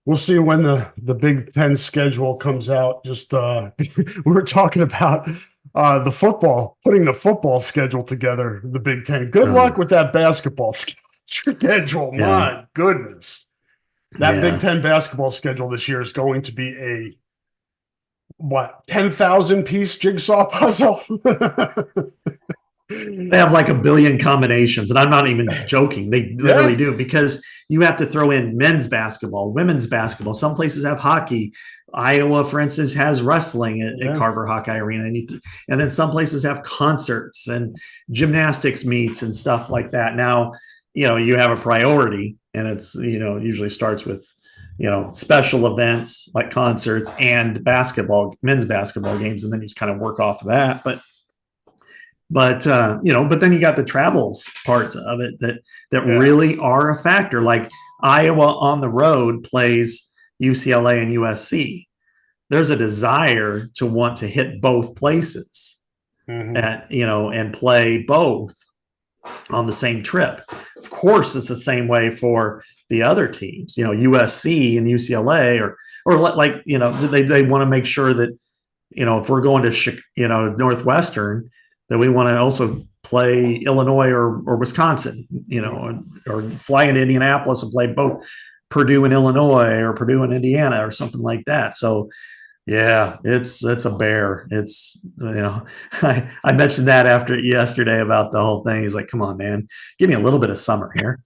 We'll see when the Big Ten schedule comes out. Just we were talking about the football, putting the football schedule together. The Big Ten. Good luck with that basketball schedule. Yeah. My goodness, that Big Ten basketball schedule this year is going to be a 10,000 piece jigsaw puzzle. They have like a billion combinations, and I'm not even joking. They literally do, because you have to throw in men's basketball, women's basketball. Some places have hockey. Iowa, for instance, has wrestling at Carver Hawkeye Arena. And then some places have concerts and gymnastics meets and stuff like that. Now, you have a priority, and it's, usually starts with, special events like concerts and men's basketball games. And then you just kind of work off of that. But then you got the travels parts of it that really are a factor. Like Iowa on the road plays UCLA and USC. There's a desire to want to hit both places and play both on the same trip. Of course, it's the same way for the other teams, USC and UCLA or like, they want to make sure that, if we're going to, Northwestern, that we want to also play Illinois or Wisconsin, or fly into Indianapolis and play both Purdue and Illinois or Purdue and Indiana or something like that. So, yeah, it's a bear. It's, I mentioned that after yesterday about the whole thing. He's like, come on, man, give me a little bit of summer here.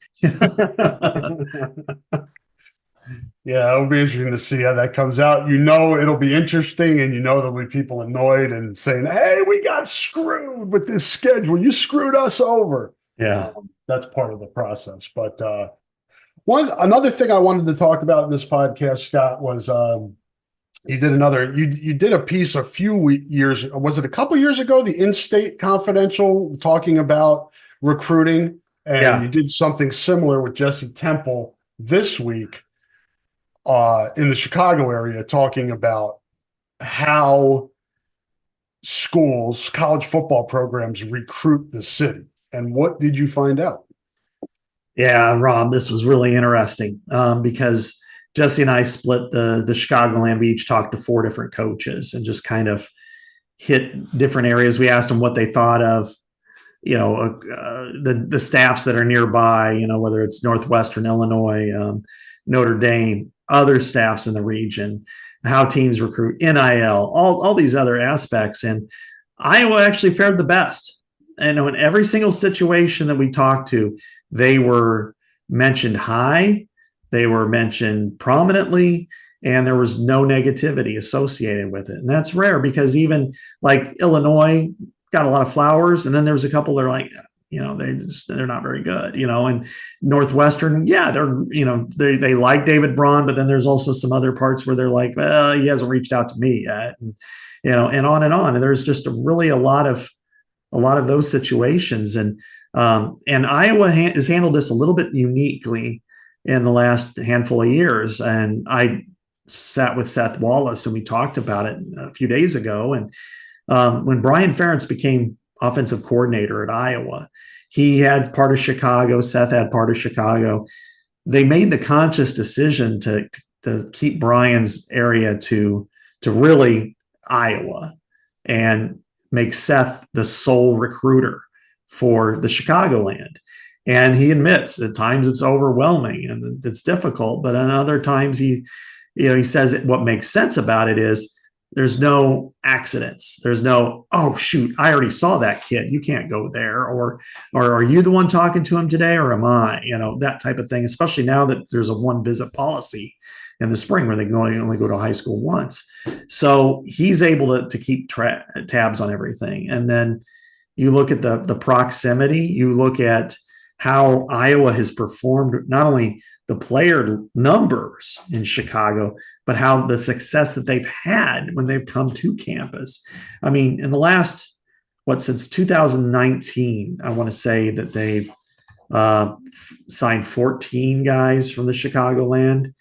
Yeah, it'll be interesting to see how that comes out. It'll be interesting, and there'll be people annoyed and saying, hey, we got screwed with this schedule. You screwed us over. Yeah. That's part of the process. But another thing I wanted to talk about in this podcast, Scott, was you did a piece a few years, was it a couple years ago, the In-State Confidential, talking about recruiting, and you did something similar with Jesse Temple this week in the Chicago area, talking about how schools, college football programs recruit the city. And what did you find out? Yeah, Rob, this was really interesting because Jesse and I split the Chicagoland. We each talked to 4 different coaches and just kind of hit different areas. We asked them what they thought of, the staffs that are nearby, whether it's Northwestern Illinois, Notre Dame, other staffs in the region, how teams recruit, NIL, all these other aspects. And Iowa actually fared the best. And in every single situation that we talked to, they were mentioned high, they were mentioned prominently, and there was no negativity associated with it. And that's rare, because even like Illinois got a lot of flowers, and then there was a couple that are like, they're not very good, and Northwestern, they like David Braun, but then there's also some other parts where they're like, well, he hasn't reached out to me yet. And, and on and on. And there's just really a lot of those situations. And Iowa has handled this a little bit uniquely in the last handful of years. And I sat with Seth Wallace and we talked about it a few days ago. And when Brian Ferentz became offensive coordinator at Iowa, he had part of Chicago. Seth had part of Chicago. They made the conscious decision to keep Brian's area to really Iowa and make Seth the sole recruiter for the Chicagoland. And he admits at times it's overwhelming and it's difficult, but at other times he says what makes sense about it is there's no accidents. There's no, oh shoot, I already saw that kid, you can't go there. Or are you the one talking to him today, or am I? That type of thing, especially now that there's a 1 visit policy in the spring where they can only go to high school once. So he's able to keep tabs on everything. And then you look at the proximity, you look at how Iowa has performed, not only the player numbers in Chicago, but how the success that they've had when they've come to campus. I mean, in the last, since 2019, I want to say that they've signed 14 guys from the Chicagoland.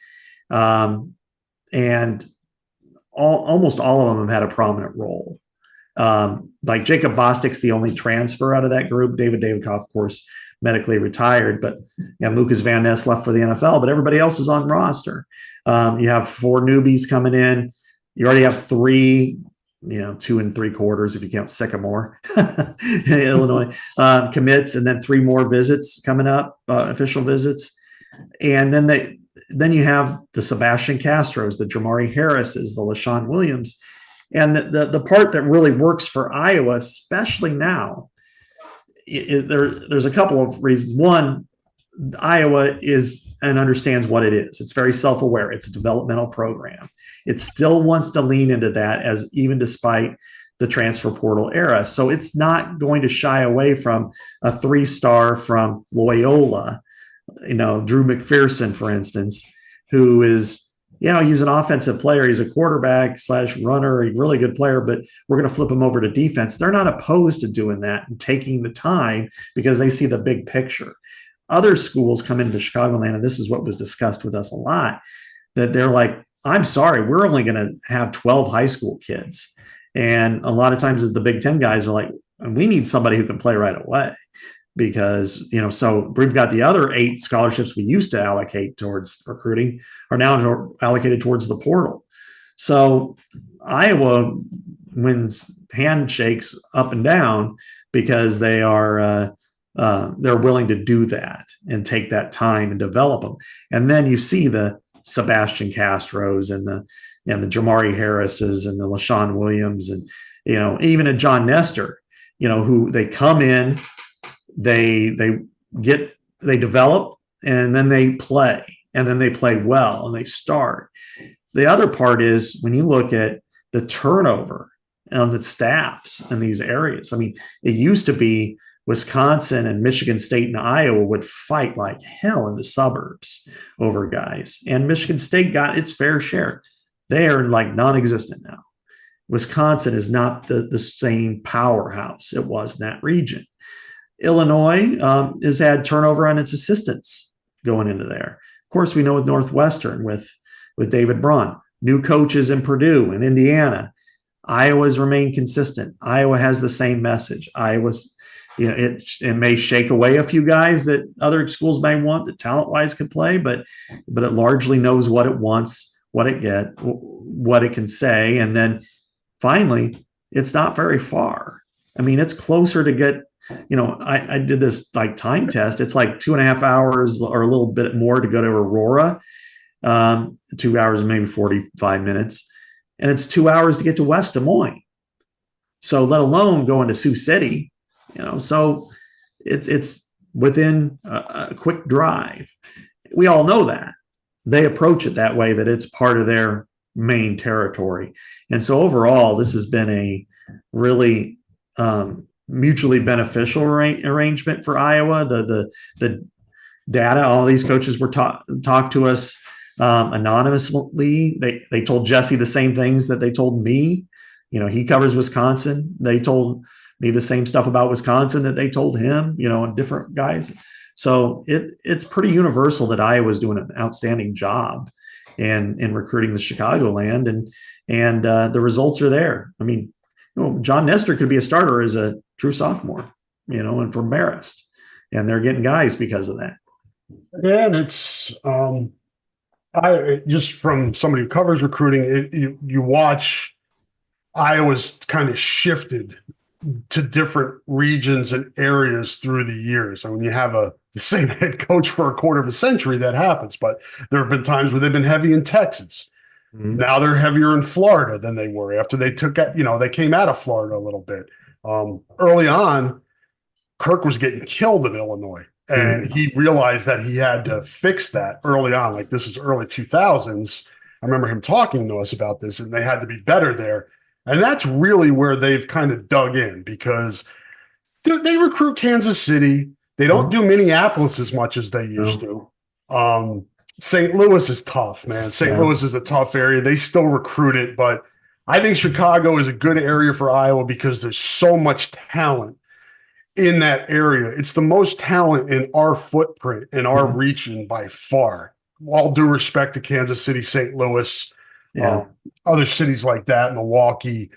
And almost all of them have had a prominent role. Like Jacob Bostic's the only transfer out of that group. David Davidkoff, of course, medically retired, but Lucas Van Ness left for the NFL, but everybody else is on roster. You have 4 newbies coming in. You already have 3, 2 3/4 if you count Sycamore, Illinois commits, and then 3 more visits coming up, official visits. And then you have the Sebastian Castros, the Jamari Harrises, the LaShawn Williams. And the part that really works for Iowa, especially now, there's a couple of reasons. One, Iowa is and understands what it is. It's very self-aware. It's a developmental program. It still wants to lean into that, as even despite the transfer portal era. So it's not going to shy away from a 3-star from Loyola, Drew McPherson, for instance, who is, he's an offensive player. He's a quarterback / runner, a really good player, but we're going to flip him over to defense. They're not opposed to doing that and taking the time because they see the big picture. Other schools come into Chicagoland, and this is what was discussed with us a lot, that they're like, I'm sorry, we're only going to have 12 high school kids. And a lot of times the Big Ten guys are like, we need somebody who can play right away. Because, so we've got the other 8 scholarships we used to allocate towards recruiting are now allocated towards the portal. So Iowa wins handshakes up and down because they are they're willing to do that and take that time and develop them. And then you see the Sebastian Castros and the Jamari Harrises and the LaShawn Williams and even a John Nestor, who they come in. They develop, and then they play, and then they play well, and they start. The other part is when you look at the turnover on the staffs in these areas. I mean, it used to be Wisconsin and Michigan State and Iowa would fight like hell in the suburbs over guys, and Michigan State got its fair share. They are like non-existent now. Wisconsin is not the same powerhouse it was in that region. Illinois has had turnover on its assistants going into there. Of course, we know with Northwestern, with David Braun, new coaches in Purdue and Indiana. Iowa's remained consistent. Iowa has the same message. Iowa's, it may shake away a few guys that other schools may want that talent-wise could play, but it largely knows what it wants, what it can say, and then finally, it's not very far. I mean, it's closer to get. I did this like time test. It's like 2.5 hours or a little bit more to go to Aurora, 2 hours and maybe 45 minutes. And it's 2 hours to get to West Des Moines. So let alone going to Sioux City, so it's within a quick drive. We all know that. They approach it that way, that it's part of their main territory. And so overall, this has been a really, mutually beneficial arrangement for Iowa. The data, all these coaches were talked to us anonymously. They told Jesse the same things that they told me. He covers Wisconsin. They told me the same stuff about Wisconsin that they told him, and different guys. So it's pretty universal that Iowa's doing an outstanding job in recruiting the Chicagoland, and the results are there. I mean, John Nestor could be a starter as a true sophomore, and from Marist, and they're getting guys because of that. And it's I just from somebody who covers recruiting, you watch Iowa's kind of shifted to different regions and areas through the years. I mean, you have the same head coach for a quarter of a century, that happens, but there have been times where they've been heavy in Texas. Mm-hmm. Now they're heavier in Florida than they were after they they came out of Florida a little bit. Early on, Kirk was getting killed in Illinois, and he realized that he had to fix that early on. Like, this is early 2000s. I remember him talking to us about this, and they had to be better there. And that's really where they've kind of dug in, because they recruit Kansas City. They don't do Minneapolis as much as they used to. St. Louis is tough, man. St. Louis is a tough area. They still recruit it, but I think Chicago is a good area for Iowa because there's so much talent in that area. It's the most talent in our footprint, in our region by far. All due respect to Kansas City, St. Louis, other cities like that, Milwaukee.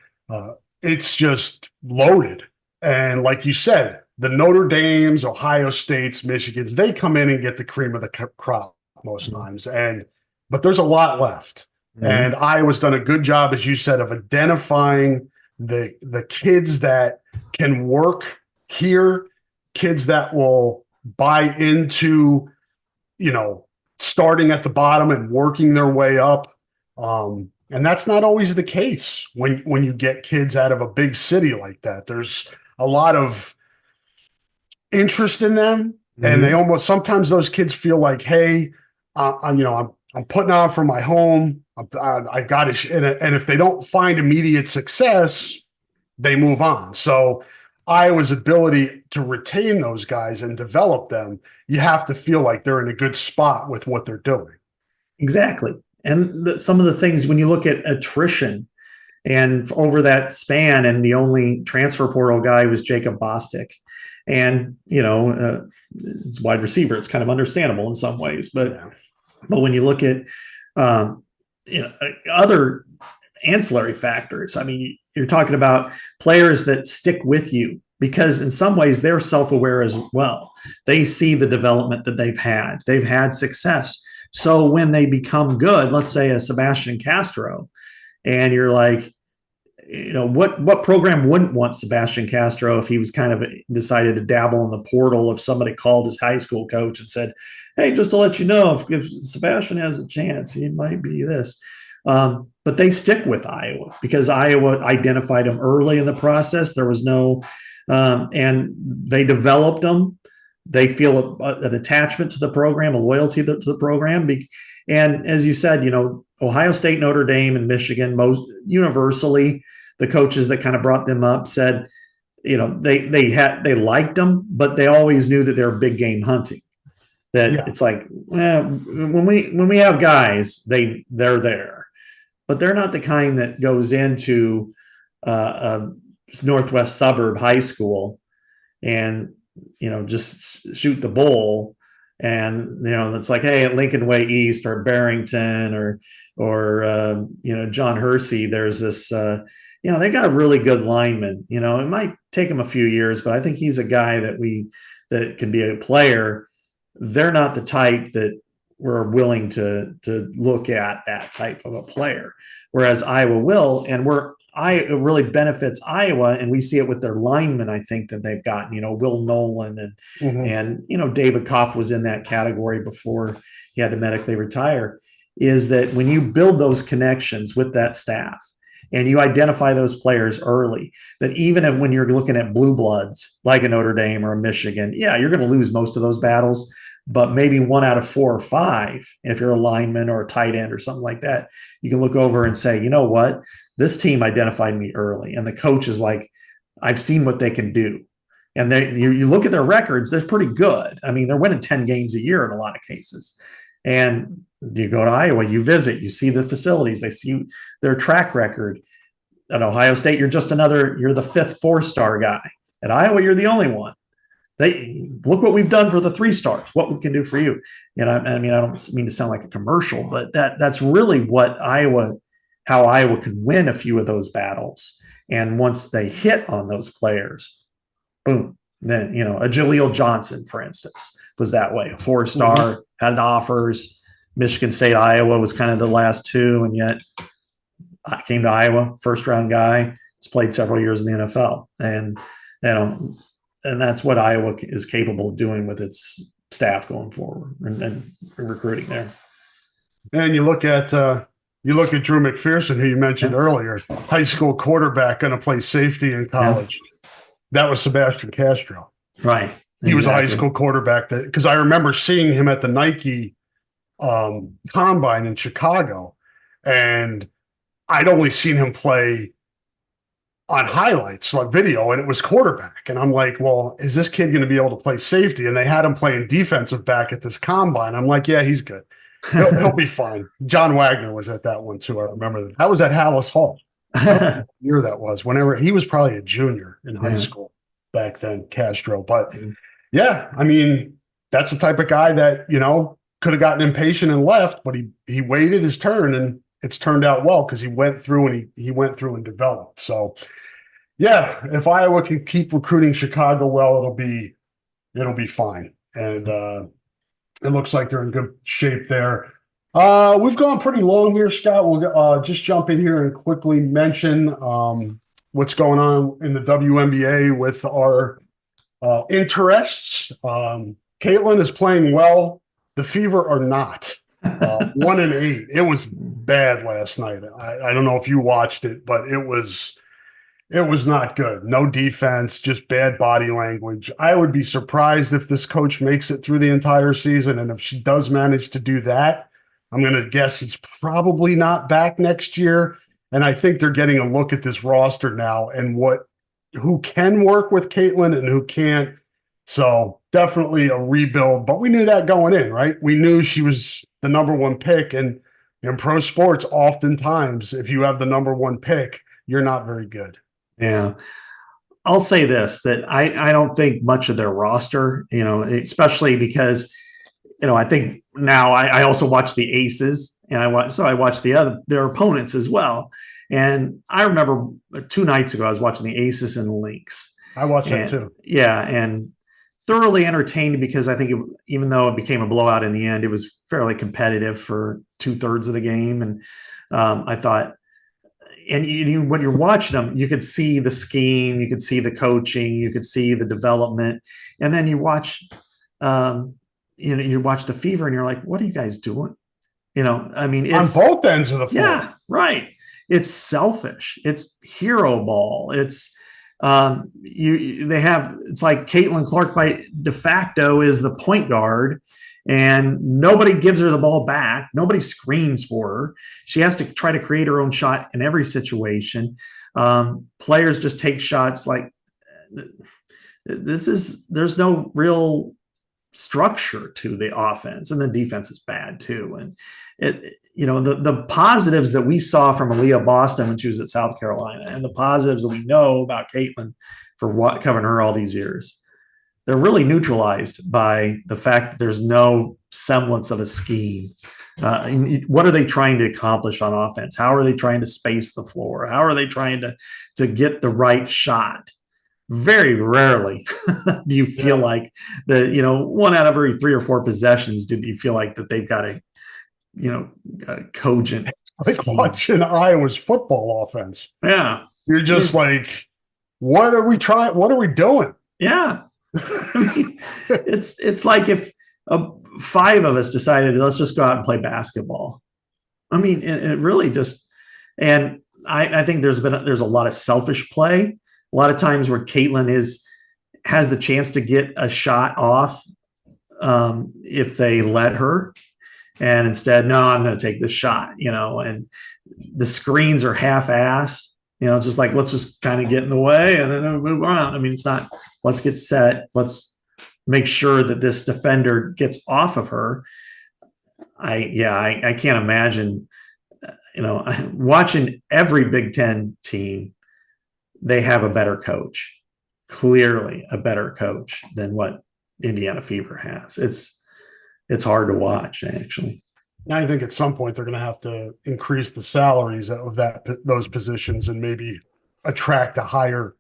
It's just loaded. And like you said, the Notre Dames, Ohio States, Michigans, they come in and get the cream of the crop most times. But there's a lot left. And Iowa's done a good job, as you said, of identifying the kids that can work here, kids that will buy into, starting at the bottom and working their way up. And that's not always the case when you get kids out of a big city like that. There's a lot of interest in them, and they almost, sometimes those kids feel like, hey, I'm putting on for my home. I got to, and if they don't find immediate success, they move on. So Iowa's ability to retain those guys and develop them, you have to feel like they're in a good spot with what they're doing. Exactly. And some of the things, when you look at attrition and over that span, and the only transfer portal guy was Jacob Bostic. And, it's wide receiver. It's kind of understandable in some ways, but when you look at, other ancillary factors, I mean, you're talking about players that stick with you because in some ways they're self-aware as well. They see the development that they've had success. So when they become good, let's say a Sebastian Castro, and you're like, what program wouldn't want Sebastian Castro if he was kind of decided to dabble in the portal, if somebody called his high school coach and said, hey, just to let you know, if Sebastian has a chance, he might be this. But they stick with Iowa because Iowa identified them early in the process. There was no, and they developed them. They feel an attachment to the program, a loyalty to the program. And as you said, Ohio State, Notre Dame, and Michigan, most universally, the coaches that kind of brought them up said, they liked them, but they always knew that they were big game hunting. That it's like, when we have guys, they're there, but they're not the kind that goes into a northwest suburb high school and just shoot the bull. And it's like, hey, at Lincoln Way East or Barrington or John Hersey, there's this they got a really good lineman. It might take him a few years, but I think he's a guy that can be a player. They're not the type that we're willing to look at that type of a player, whereas Iowa will, and it really benefits Iowa, and we see it with their linemen. I think that they've gotten, Will Nolan and David Koff was in that category before he had to medically retire. Is that when you build those connections with that staff and you identify those players early, that even when you're looking at blue bloods like a Notre Dame or a Michigan, you're going to lose most of those battles, but maybe 1 out of 4 or 5, if you're a lineman or a tight end or something like that, you can look over and say, you know what, this team identified me early. And the coach is like, I've seen what they can do. And you look at their records, they're pretty good. I mean, they're winning 10 games a year in a lot of cases. And you go to Iowa, you visit, you see the facilities, they see their track record. At Ohio State, you're the 5th 4-star guy. At Iowa, you're the only one. Look what we've done for the 3 stars, what we can do for you. I don't mean to sound like a commercial, but that's really how Iowa can win a few of those battles. And once they hit on those players, boom, then, a Jaleel Johnson, for instance, was that way. A 4-star, had offers. Michigan State, Iowa was kind of the last 2. And yet I came to Iowa, first-round guy, has played several years in the NFL. And, and that's what Iowa is capable of doing with its staff going forward and recruiting there. And you look at Drew McPherson, who you mentioned earlier, high school quarterback, going to play safety in college. Yeah. That was Sebastian Castro. Right. He was a high school quarterback because I remember seeing him at the Nike combine in Chicago, and I'd only seen him play on highlights, like video, and it was quarterback. And I'm like, well, is this kid going to be able to play safety? And they had him playing defensive back at this combine. I'm like, yeah, he's good. He'll be fine. John Wagner was at that one too. I remember that. I was at Hallis Hall. I don't know what year that was. Whenever he was probably a junior in high school back then, Castro. But yeah, I mean, that's the type of guy that, could have gotten impatient and left, but he waited his turn, and it's turned out well because he went through and developed. So yeah, if Iowa can keep recruiting Chicago well, it'll be fine. And it looks like they're in good shape there. We've gone pretty long here, Scott. We'll just jump in here and quickly mention what's going on in the WNBA with our interests. Caitlin is playing well. The Fever are not. 1-8. It was bad last night. I don't know if you watched it, but it was not good. No defense, just bad body language. I would be surprised if this coach makes it through the entire season. And if she does manage to do that, I'm going to guess she's probably not back next year. And I think they're getting a look at this roster now and who can work with Caitlin and who can't. So definitely a rebuild, but we knew that going in, right? We knew she was the number one pick. And in pro sports, oftentimes, if you have the number one pick, you're not very good. Yeah. I'll say this, that I don't think much of their roster, especially because, I think now I also watch the Aces, and I watch their opponents as well. And I remember 2 nights ago, I was watching the Aces and the Lynx. I watched that too. Yeah. And thoroughly entertained because I think even though it became a blowout in the end, it was fairly competitive for 2/3 of the game. And I thought, and when you're watching them, you could see the scheme, you could see the coaching, you could see the development. And then you watch, you watch the Fever and you're like, what are you guys doing? I mean, it's on both ends of the floor. Yeah, right. It's selfish. It's hero ball. It's, it's like Caitlin Clark by de facto is the point guard, and nobody gives her the ball back. Nobody screens for her. She has to try to create her own shot in every situation. Players just take shots like there's no real structure to the offense, and the defense is bad too. And the positives that we saw from Aaliyah Boston when she was at South Carolina, and the positives that we know about Caitlin for covering her all these years, they're really neutralized by the fact that there's no semblance of a scheme. What are they trying to accomplish on offense? How are they trying to space the floor? How are they trying to get the right shot? Very rarely do you feel like one out of every 3 or 4 possessions do you feel like that they've got a cogent scheme. Watching Iowa's football offense. Yeah. You're just like, what are we trying? What are we doing? Yeah. I mean, it's like if 5 of us decided, let's just go out and play basketball. I mean, it really just, and I think there's a lot of selfish play. A lot of times where Caitlin has the chance to get a shot off if they let her, and instead, no, I'm going to take this shot, and the screens are half-ass, just like, let's just kind of get in the way and then move around. I mean, it's not, let's get set. Let's make sure that this defender gets off of her. I can't imagine, watching every Big Ten team, they have a better coach, clearly a better coach than what Indiana Fever has. It's hard to watch, actually. I think at some point they're going to have to increase the salaries of those positions and maybe attract a higher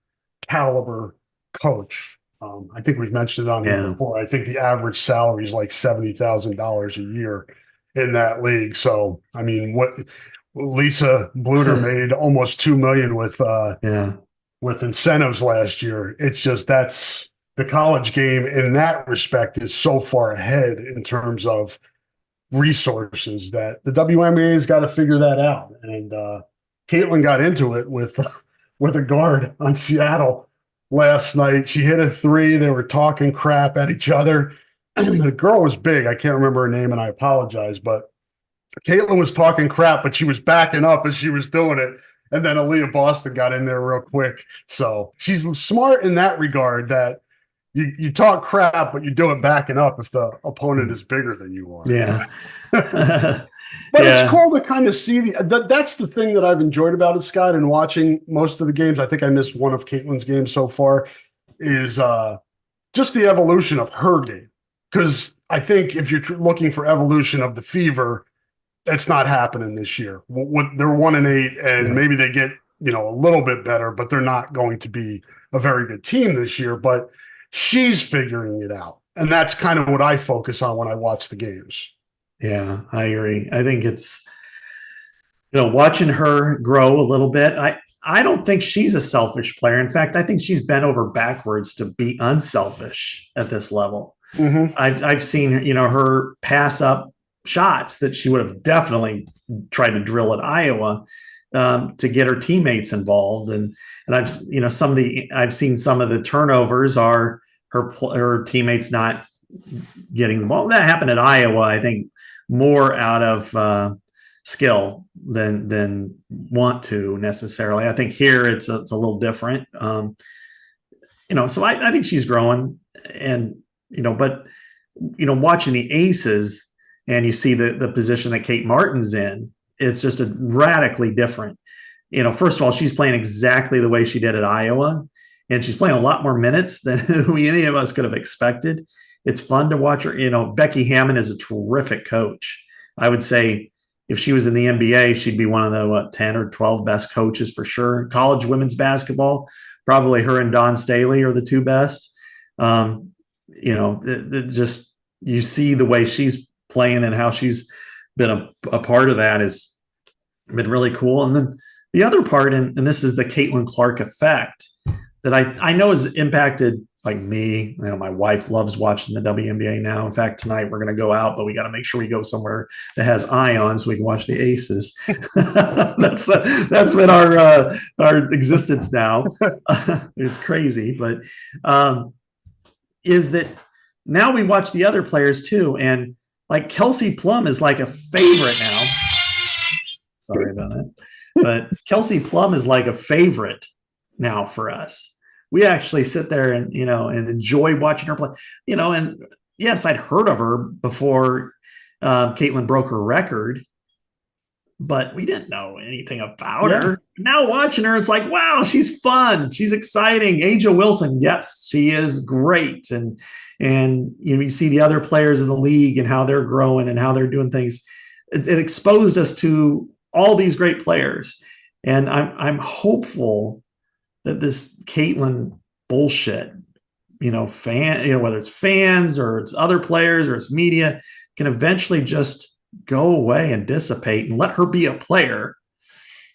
caliber coach. I think we've mentioned it on here before. I think the average salary is like $70,000 a year in that league. So, I mean, what Lisa Bluter made almost $2 million with incentives last year. It's just, that's the college game in that respect is so far ahead in terms of resources that the WNBA has got to figure that out. And Caitlin got into it with a guard on Seattle last night. She hit a 3. They were talking crap at each other. The girl was big. I can't remember her name, and I apologize, but Caitlin was talking crap, but she was backing up as she was doing it. And then Aaliyah Boston got in there real quick. So she's smart in that regard that you talk crap, but you do it backing up if the opponent is bigger than you are. Yeah. But it's cool to kind of see that's the thing that I've enjoyed about it, Scott, and watching most of the games. I think I missed one of Caitlin's games so far, is just the evolution of her game. Because I think if you're looking for evolution of the Fever, that's not happening this year. They're 1-8, and maybe they get a little bit better, but they're not going to be a very good team this year. But she's figuring it out, and that's kind of what I focus on when I watch the games. Yeah, I agree. I think it's, watching her grow a little bit. I don't think she's a selfish player. In fact, I think she's bent over backwards to be unselfish at this level. Mm-hmm. I've seen, her pass up shots that she would have definitely tried to drill at Iowa to get her teammates involved. And I've, I've seen some of the turnovers are her teammates not getting the ball. That happened at Iowa, I think, more out of skill than want to necessarily. I think here it's a little different. So I think she's growing, and but watching the Aces and you see the position that Kate Martin's in, it's just a radically different. First of all, she's playing exactly the way she did at Iowa, and she's playing a lot more minutes than any of us could have expected. It's fun to watch her. Becky Hammond is a terrific coach. I would say if she was in the NBA, she'd be one of the 10 or 12 best coaches for sure. College women's basketball, probably her and Dawn Staley are the two best. Just you see the way she's playing and how she's been a part of that has been really cool. And then the other part, and this is the Caitlin Clark effect that I know has impacted like me. My wife loves watching the WNBA now. In fact, tonight we're going to go out, but we got to make sure we go somewhere that has Ion so we can watch the Aces. That's been our existence now. It's crazy, but is that now we watch the other players too, and like Kelsey Plum is like a favorite now. Sorry about that, but Kelsey Plum is like a favorite now for us. We actually sit there and and enjoy watching her play. And yes, I'd heard of her before Caitlin broke her record, but we didn't know anything about her. Now watching her, it's like, wow, she's fun, she's exciting. Aja Wilson, yes, she is great, and you see the other players in the league and how they're growing and how they're doing things. It exposed us to all these great players, and I'm hopeful that this Caitlin bullshit, whether it's fans or it's other players or it's media, can eventually just go away and dissipate and let her be a player.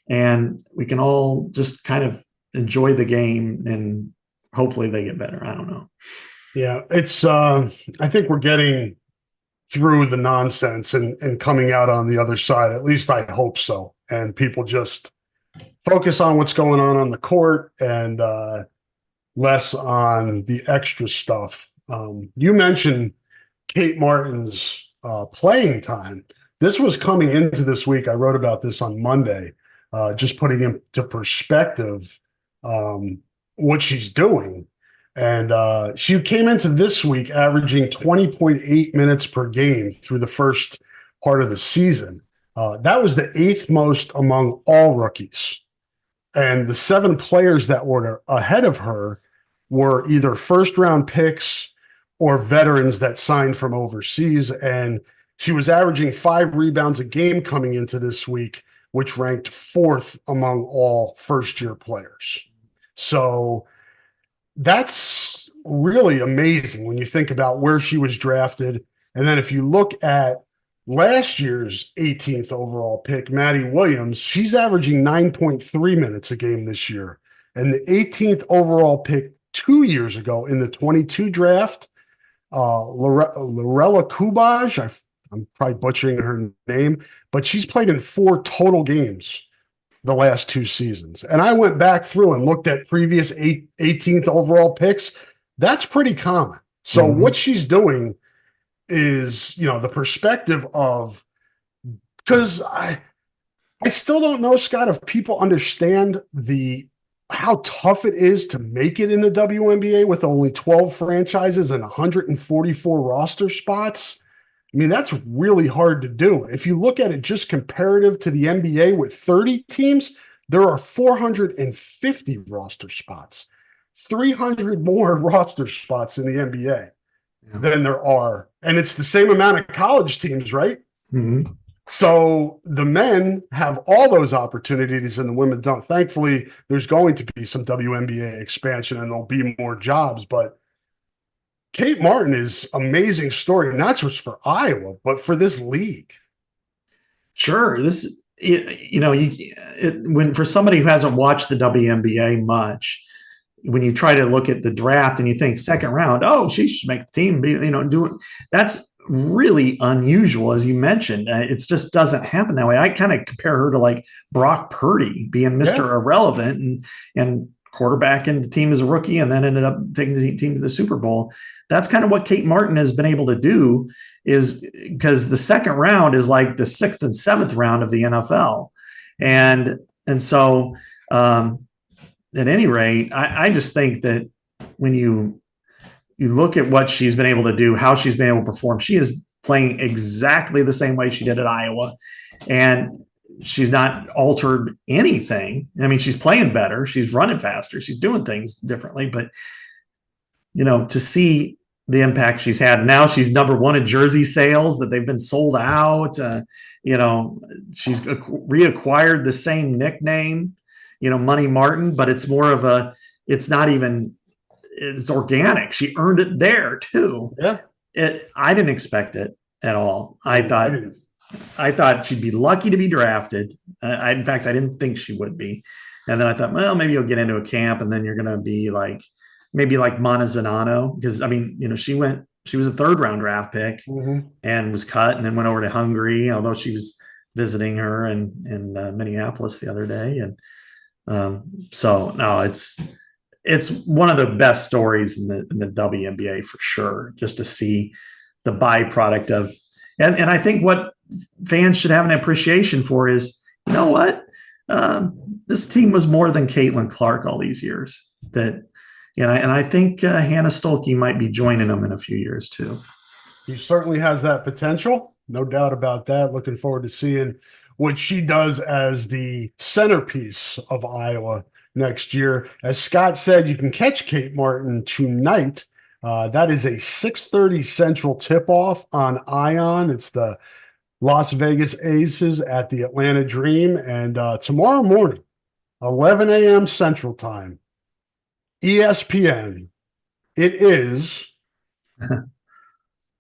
And we can all just kind of enjoy the game, and hopefully they get better. I don't know. Yeah, it's I think we're getting through the nonsense and coming out on the other side. At least I hope so. And people just focus on what's going on the court and less on the extra stuff. You mentioned Kate Martin's playing time. This was coming into this week. I wrote about this on Monday, just putting into perspective what she's doing. And she came into this week averaging 20.8 minutes per game through the first part of the season. That was the 8th most among all rookies. And the 7 players that were ahead of her were either first-round picks or veterans that signed from overseas. And she was averaging 5 rebounds a game coming into this week, which ranked 4th among all first-year players. So that's really amazing when you think about where she was drafted. And then if you look at last year's 18th overall pick, Maddie Williams, she's averaging 9.3 minutes a game this year. And the 18th overall pick 2 years ago in the 22 draft, Lorella Kubaj, I'm probably butchering her name, but she's played in 4 total games the last 2 seasons. And I went back through and looked at previous 18th overall picks. That's pretty common. So what she's doing is, the perspective of, because I still don't know, Scott, if people understand how tough it is to make it in the WNBA with only 12 franchises and 144 roster spots. I mean, that's really hard to do. If you look at it just comparative to the NBA with 30 teams, there are 450 roster spots, 300 more roster spots in the NBA than there are. And it's the same amount of college teams, right? Mm-hmm. So the men have all those opportunities and the women don't. Thankfully, there's going to be some WNBA expansion and there'll be more jobs. But Kate Martin is amazing story, not just for Iowa, but for this league. Sure. When for somebody who hasn't watched the WNBA much, when you try to look at the draft and you think second round, oh, she should make the team, that's really unusual, as you mentioned. It just doesn't happen that way. I kind of compare her to like Brock Purdy being Mr. Irrelevant and quarterback in the team as a rookie and then ended up taking the team to the Super Bowl. That's kind of what Kate Martin has been able to do, is because the second round is like the 6th and 7th round of the NFL. And so at any rate, I just think that when you look at what she's been able to do, how she's been able to perform, she is playing exactly the same way she did at Iowa. And she's not altered anything. I mean, she's playing better. She's running faster. She's doing things differently. But, to see the impact she's had. Now she's number one in jersey sales, that they've been sold out. She's reacquired the same nickname, Money Martin, but it's more of it's organic. She earned it there too. Yeah. I didn't expect it at all. I thought she'd be lucky to be drafted. In fact, I didn't think she would be. And then I thought, well, maybe you'll get into a camp and then you're going to be maybe like Mana Zanano. Because she was a 3rd round draft pick and was cut and then went over to Hungary, although she was visiting her in Minneapolis the other day. And so no, it's one of the best stories in the WNBA for sure, just to see the byproduct of, and I think what fans should have an appreciation for is, what? This team was more than Caitlin Clark all these years. And I think Hannah Stolke might be joining them in a few years too. He certainly has that potential. No doubt about that. Looking forward to seeing what she does as the centerpiece of Iowa next year. As Scott said, you can catch Kate Martin tonight. That is a 6:30 Central tip-off on Ion. It's the Las Vegas Aces at the Atlanta Dream. And tomorrow morning, 11 a.m. Central Time, ESPN. It is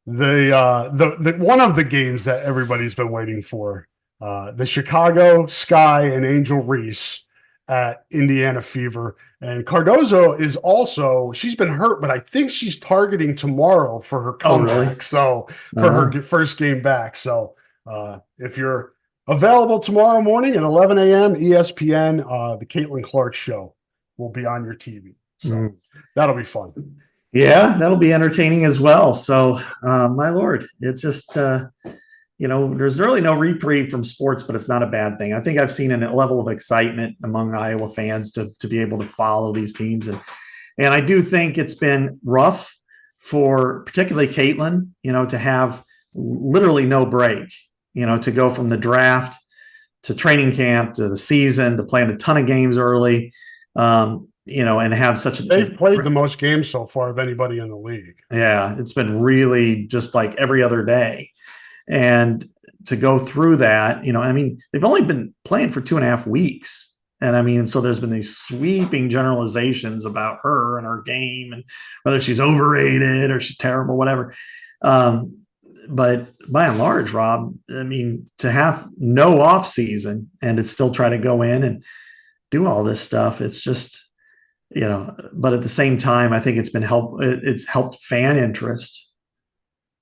the one of the games that everybody's been waiting for. The Chicago Sky and Angel Reese at Indiana Fever. And Cardozo is also, she's been hurt, but I think she's targeting tomorrow for her comeback. Oh, really? So for her first game back. So if you're available tomorrow morning at 11 a.m. ESPN, the Caitlin Clark show will be on your TV. So that'll be fun. Yeah, that'll be entertaining as well. So my Lord, it's just, there's really no reprieve from sports, but it's not a bad thing. I think I've seen a level of excitement among Iowa fans to be able to follow these teams. And I do think it's been rough for particularly Caitlin, to have literally no break, to go from the draft to training camp to the season to playing a ton of games early, and have such they've played the most games so far of anybody in the league. Yeah, it's been really just like every other day. And to go through that, they've only been playing for 2.5 weeks. And so there's been these sweeping generalizations about her and her game and whether she's overrated or she's terrible, whatever. But by and large, Rob, to have no off season and to still try to go in and do all this stuff, it's just, but at the same time, I think it's helped fan interest,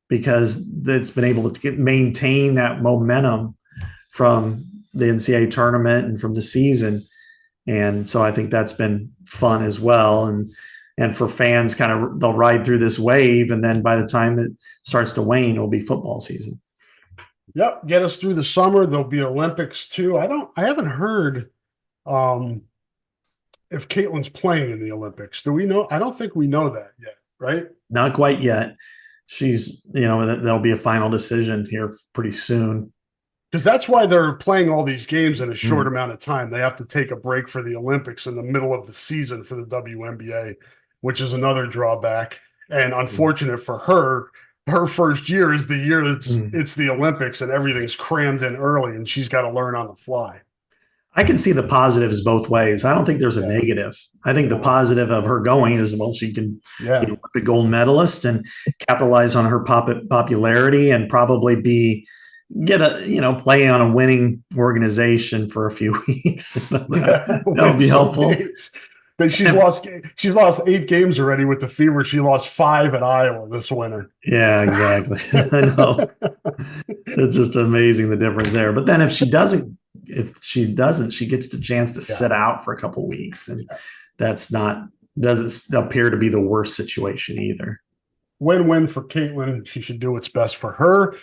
because it's been able to maintain that momentum from the NCAA tournament and from the season. And so I think that's been fun as well. And for fans, they'll ride through this wave. And then by the time it starts to wane, it'll be football season. Yep, get us through the summer. There'll be Olympics too. I haven't heard if Caitlin's playing in the Olympics. Do we know? I don't think we know that yet, right? Not quite yet. She's, there'll be a final decision here pretty soon. Because that's why they're playing all these games in a short amount of time. They have to take a break for the Olympics in the middle of the season for the WNBA, which is another drawback. And unfortunate for her, her first year is the year it's the Olympics and everything's crammed in early and she's got to learn on the fly. I can see the positives both ways. I don't think there's a negative. I think the positive of her going is, well, she can be an Olympic gold medalist and capitalize on her popularity and probably play on a winning organization for a few weeks. That'll be helpful. She's lost 8 games already with the Fever. She lost 5 at Iowa this winter. Yeah, exactly. I know. It's just amazing the difference there. But then if she doesn't, she gets the chance to sit out for a couple of weeks, and doesn't appear to be the worst situation either. Win-win for Caitlin. She should do what's best for her.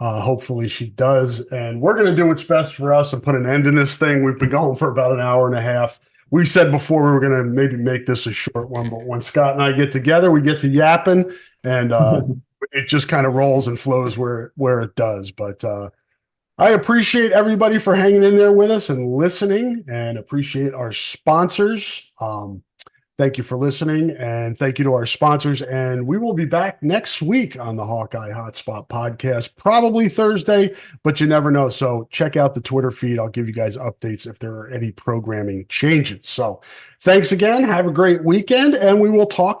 Hopefully she does. And we're going to do what's best for us and put an end in this thing. We've been going for about an hour and a half. We said before we were going to maybe make this a short one, but when Scott and I get together, we get to yapping, and it just kind of rolls and flows where it does. But I appreciate everybody for hanging in there with us and listening, and appreciate our sponsors. Thank you for listening, and thank you to our sponsors. And we will be back next week on the Hawkeye Hotspot podcast, probably Thursday, but you never know. So check out the Twitter feed. I'll give you guys updates if there are any programming changes. So thanks again. Have a great weekend, and we will talk to you.